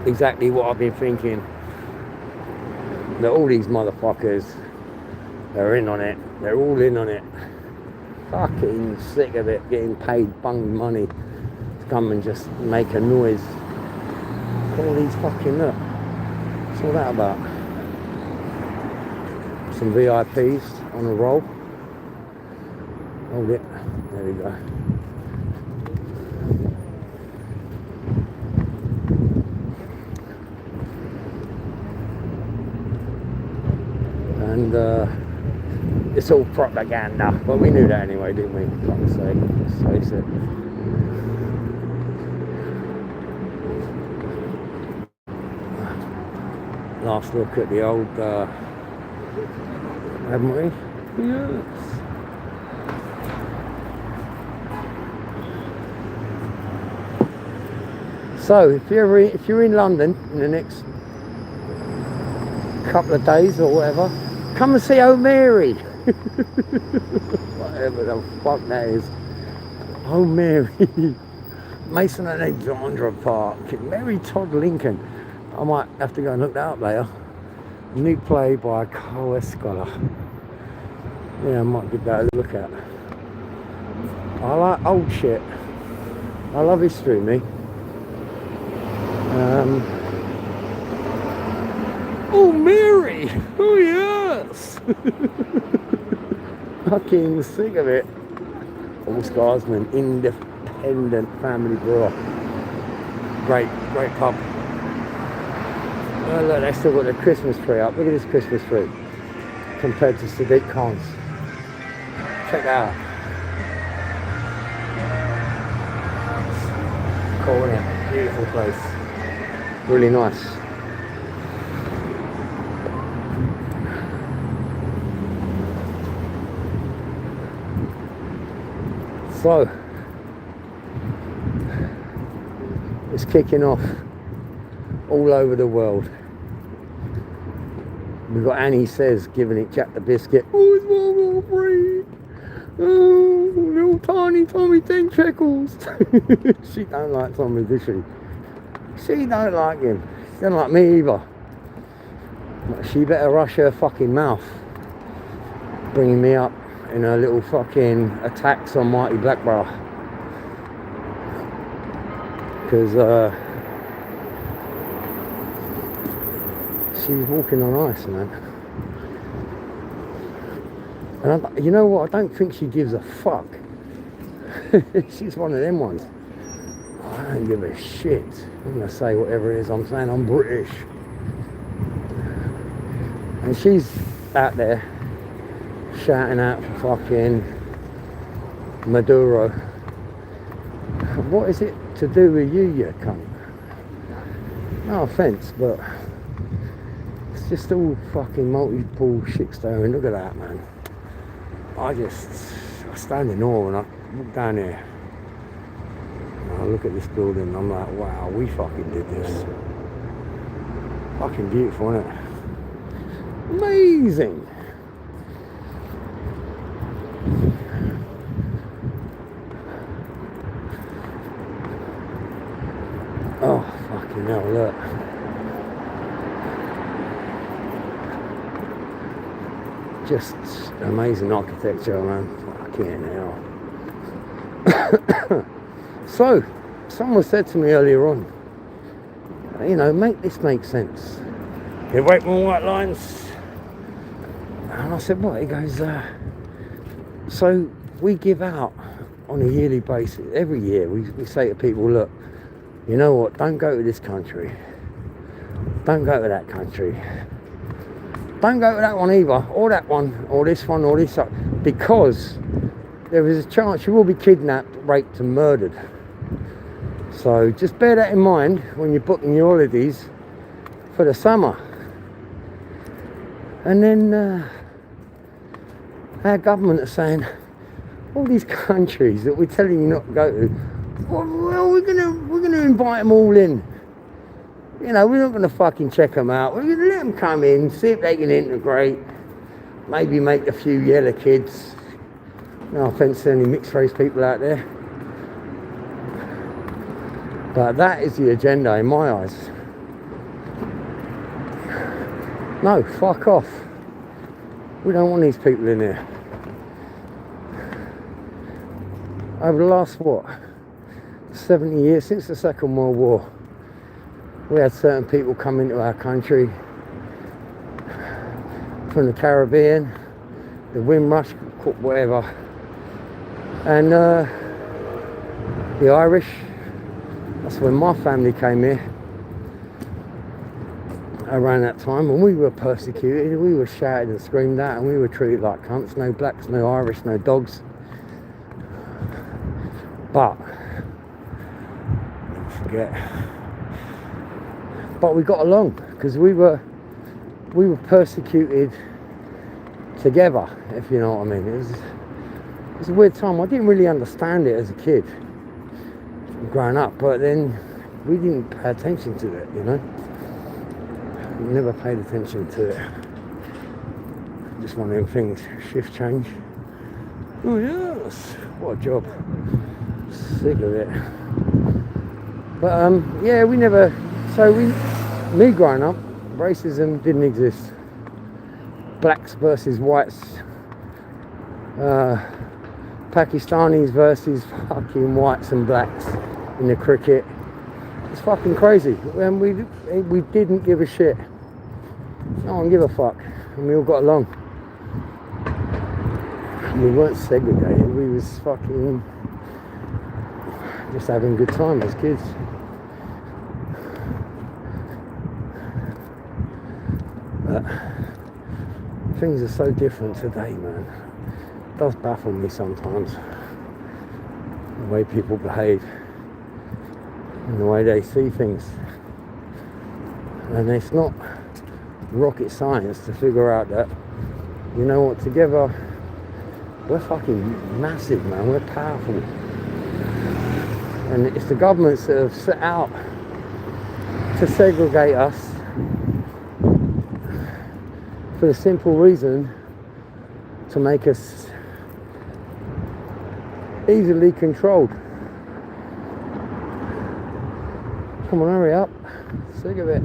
exactly what I've been thinking, that all these motherfuckers, they're in on it. They're all in on it. Fucking sick of it, getting paid bung money to come and just make a noise. All these fucking, look. What's all that about? Some VIPs on a roll. Hold it. There we go. And it's all propaganda, but we knew that anyway, didn't we? Fuck's sake, let's face it. Last look at the old Admiralty. Yes. So if you're in London in the next couple of days or whatever, come and see O'Mary. Whatever the fuck that is. O'Mary. Mason and Alexandra Park. Mary Todd Lincoln. I might have to go and look that up later. New play by Carl Escola. Yeah, I might give that a look at. I like old shit. I love history, me. Oh, Mary! Oh, yes! Fucking sick of it. All Scarsman, independent family brewer. Great pub. Oh, look, they still got the Christmas tree up. Look at this Christmas tree compared to Sadiq Khan's. Check that out. Cool, isn't it? Beautiful place. Really nice. So, it's kicking off all over the world. We've got Annie Says giving it Jack the Biscuit. Oh, it's all free. Oh, little tiny Tommy 10 shekels. She don't like Tommy, does she? She don't like him. She don't like me either. But she better rush her fucking mouth. Bringing me up in her little fucking attacks on Mighty Blackborough. Because she's walking on ice, man. And you know what? I don't think she gives a fuck. She's one of them ones. I don't give a shit. I'm going to say whatever it is I'm saying. I'm British. And she's out there shouting out for fucking Maduro. What is it to do with you, you cunt? No offence, but it's just all fucking multiple shit stirring. Look at that, man. I stand in awe when I walk down here. I look at this building and I'm like, wow, we fucking did this. Fucking beautiful, isn't it? Amazing. Oh, fucking hell, look. Just amazing architecture, man. Fucking hell. So, someone said to me earlier on, you know, make this make sense. You wait on white lines. And I said, what? He goes, so we give out on a yearly basis. Every year we say to people, look, you know what, don't go to this country. Don't go to that country. Don't go to that one either, or that one, or this one, or this one. Because there is a chance you will be kidnapped, raped and murdered. So just bear that in mind when you're booking your holidays for the summer. And then our government are saying, all these countries that we're telling you not to go to, well, we're gonna invite them all in. You know, we're not gonna fucking check them out. We're gonna let them come in, see if they can integrate, maybe make a few yellow kids. No offence to any mixed race people out there. But that is the agenda in my eyes. No, fuck off. We don't want these people in here. over the last, what, 70 years, since the Second World War, we had certain people come into our country from the Caribbean, the Windrush, whatever, and the Irish. That's when my family came here around that time, and we were persecuted, we were shouted and screamed at, and we were treated like cunts. No blacks, no Irish, no dogs. But don't forget, but we got along because we were persecuted together, if you know what I mean. It was a weird time. I didn't really understand it as a kid growing up, but then we didn't pay attention to it, you know. We never paid attention to it. Just one of them things. Shift change. Oh yes, what a job. Sick of it. But yeah, we never. So me growing up, racism didn't exist. Blacks versus whites. Pakistanis versus fucking whites and blacks in the cricket. It's fucking crazy. And we didn't give a shit. No one give a fuck. And we all got along. And we weren't segregated. We was fucking just having a good time as kids. But things are so different today, man. It does baffle me sometimes, the way people behave and the way they see things. And it's not rocket science to figure out that, you know what, together we're fucking massive, man. We're powerful. And it's the governments that have set out to segregate us for the simple reason to make us easily controlled. Come on, hurry up. Sick of it.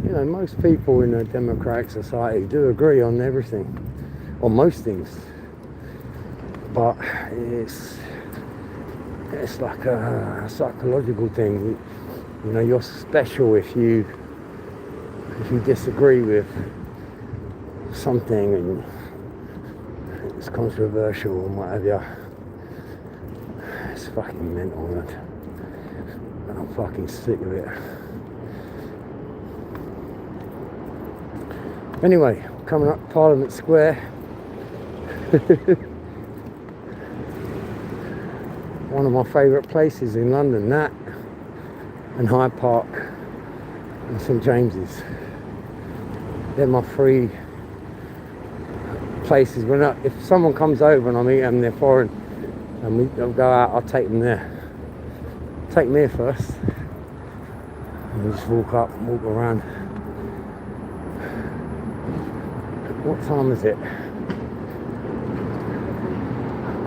You know, most people in a democratic society do agree on everything, on most things. But it's like a psychological thing. You know, you're special if you disagree with something and it's controversial and what have you. It's fucking mental, man. And I'm fucking sick of it. Anyway, coming up Parliament Square. One of my favourite places in London, that and Hyde Park and St James's. They're my three places. If someone comes over and I meet them, they're foreign, and they'll go out, I'll take them there. Take them here first, and we just walk up and walk around. What time is it?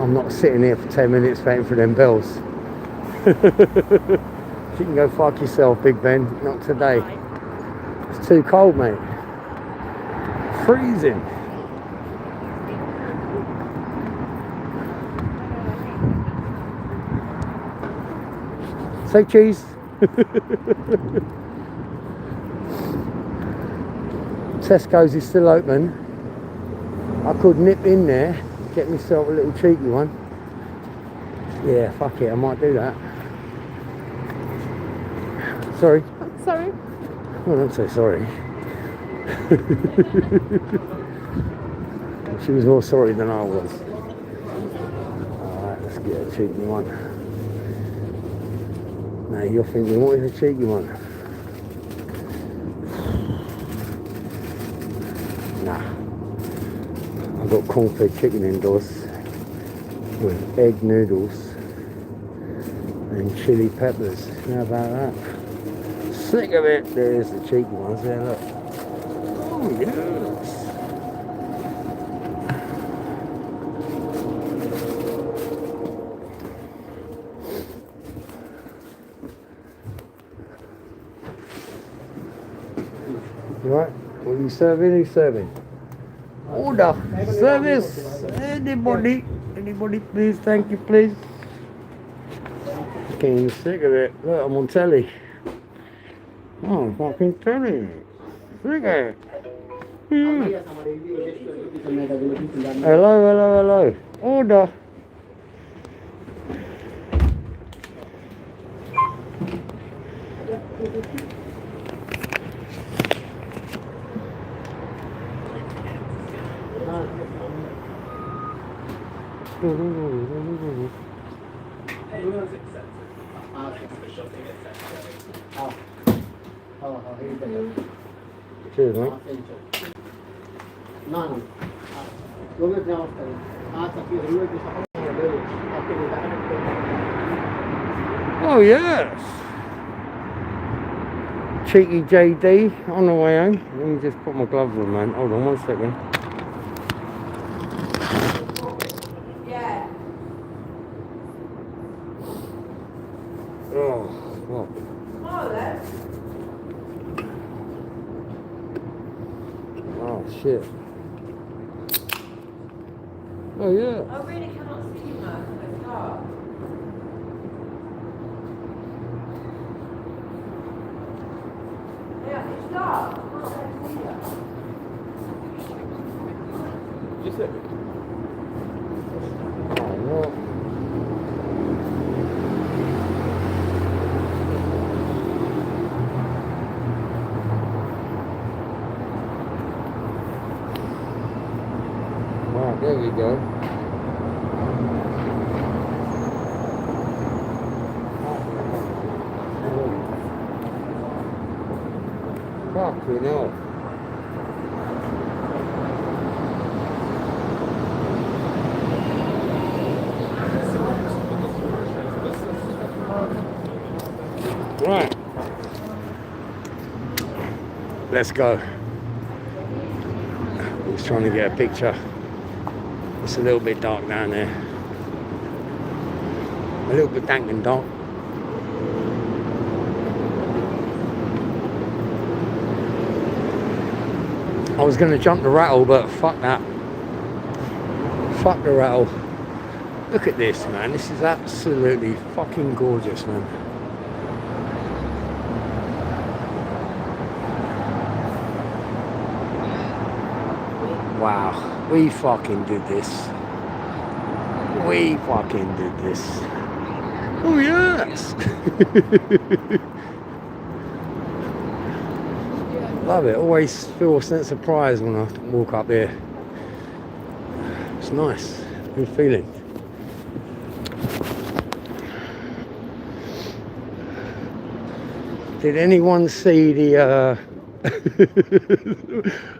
I'm not sitting here for 10 minutes waiting for them bells. You can go fuck yourself, Big Ben. Not today. It's too cold, mate. Freezing. Say cheese. Tesco's is still open. I could nip in there, get myself a little cheeky one. Yeah, fuck it, I might do that. Sorry. Sorry. Oh, don't say sorry. She was more sorry than I was. Alright, let's get a cheeky one. Now you're thinking, what is a cheeky one? Nah. I've got corn-fed chicken indoors with egg noodles and chili peppers. How about that? Sick of it. There's the cheeky ones there, look. Oh yes. You right? What are you serving? Who's serving? Order. Service. Anybody? Anybody please? Thank you please. Fucking sick of it. Look, I'm on telly. Oh, fucking telly. Sick of it. Hello, hello, hello. Order. Cheers, mate. Oh yes. Cheeky JD on the way home. Let me just put my gloves on, man. Hold on 1 second. Oh, fuck. Oh, shit. Oh, yeah. I really cannot see you, man. It's dark. Yeah, it's dark. I can't really see that. Just it. Oh, no. There we go. Fucking hell. Right. Let's go. I was trying to get a picture. It's a little bit dark down there. A little bit dank and dark. I was going to jump the rattle, but fuck that. Fuck the rattle. Look at this, man. This is absolutely fucking gorgeous, man. Wow. We fucking did this. We fucking did this. Oh yes. Love it. Always feel a sense of pride when I walk up here. It's nice. Good feeling. Did anyone see the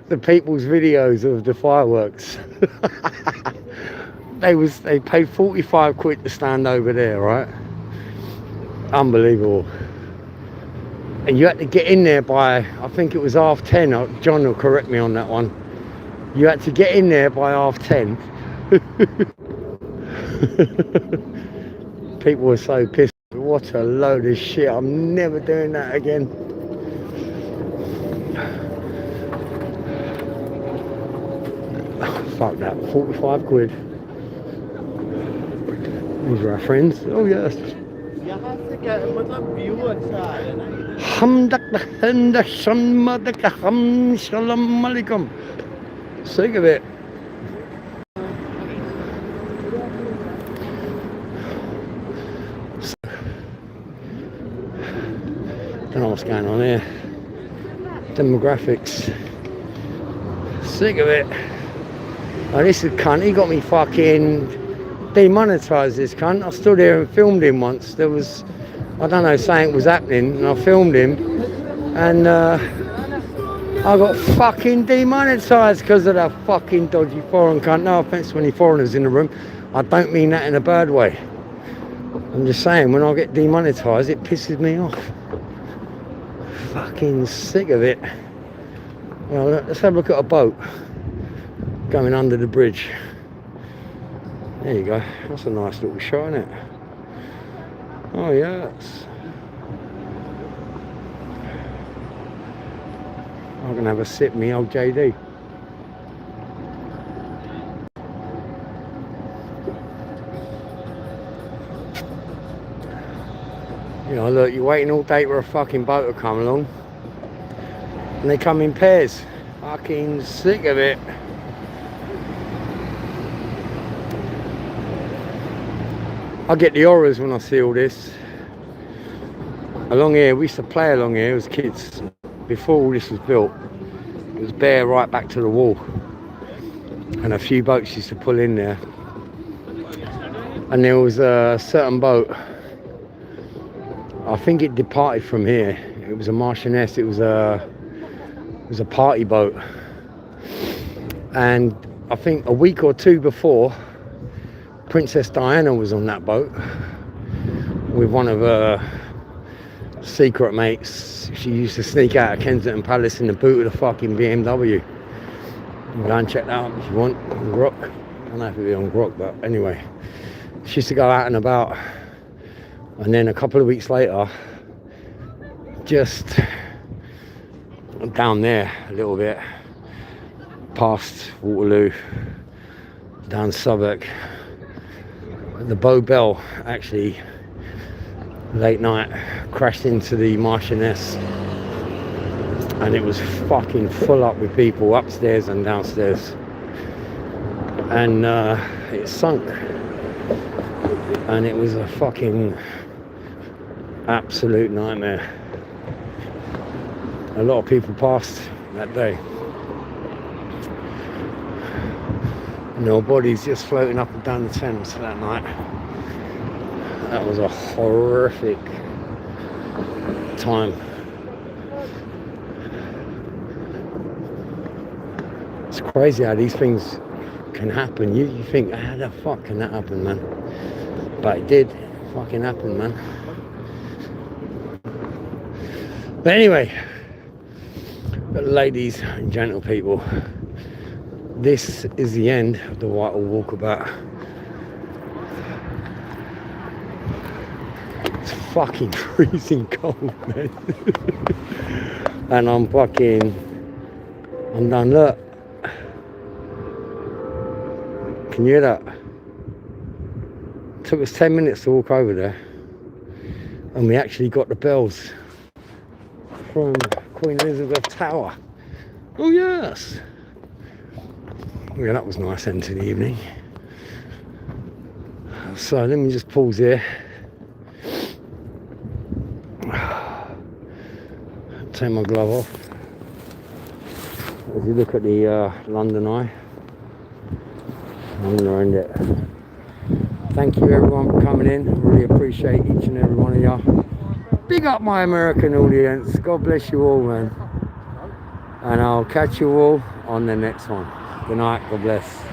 the people's videos of the fireworks? They paid 45 quid to stand over there, right? Unbelievable. And you had to get in there by, I think it was 10:30. John will correct me on that one. You had to get in there by 10:30. People were so pissed. What a load of shit. I'm never doing that again. Fuck that, 45 quid. These are our friends. Oh yes. Sick of it. Don't know what's going on here. Demographics. Sick of it. Oh, this is cunt. He got me fucking demonetised, this cunt. I stood here and filmed him once. There was, I don't know, something was happening, and I filmed him, and I got fucking demonetised because of that fucking dodgy foreign cunt. No offence to any foreigners in the room. I don't mean that in a bad way. I'm just saying, when I get demonetised, it pisses me off. Fucking sick of it. Well, let's have a look at a boat going under the bridge. There you go. That's a nice little shot, isn't it? Oh yes. I'm gonna have a sip, me old JD. You know, look, you're waiting all day for a fucking boat to come along. And they come in pairs. Fucking sick of it. I get the horrors when I see all this. Along here, we used to play along here as kids. Before all this was built, it was bare right back to the wall. And a few boats used to pull in there. And there was a certain boat, I think it departed from here. It was a Marchioness, it was a party boat. And I think a week or two before, Princess Diana was on that boat with one of her secret mates. She used to sneak out of Kensington Palace in the boot of the fucking BMW. You can go and check that out if you want, on Grok. I don't know if it'll be on Grok, but anyway. She used to go out and about. And then a couple of weeks later, just down there a little bit, past Waterloo, down Southwark, the Bow Bell actually late night crashed into the Marchioness, and it was fucking full up with people upstairs and downstairs, and it sunk, and it was a fucking absolute nightmare. A lot of people passed that day. And there were bodies just floating up and down the Thames that night. That was a horrific time. It's crazy how these things can happen. You think, how the fuck can that happen, man? But it did fucking happen, man. But anyway, ladies and gentle people, this is the end of the Whitehall walkabout. It's fucking freezing cold, man. And I'm done. Look, can you hear that? It took us 10 minutes to walk over there, and we actually got the bells from Queen Elizabeth Tower. Oh yes. Yeah, that was a nice end to the evening. So let me just pause here. Take my glove off. As you look at the London Eye, I'm going to end it. Thank you everyone for coming in. I really appreciate each and every one of you. Big up my American audience. God bless you all, man. And I'll catch you all on the next one. Good night. God bless.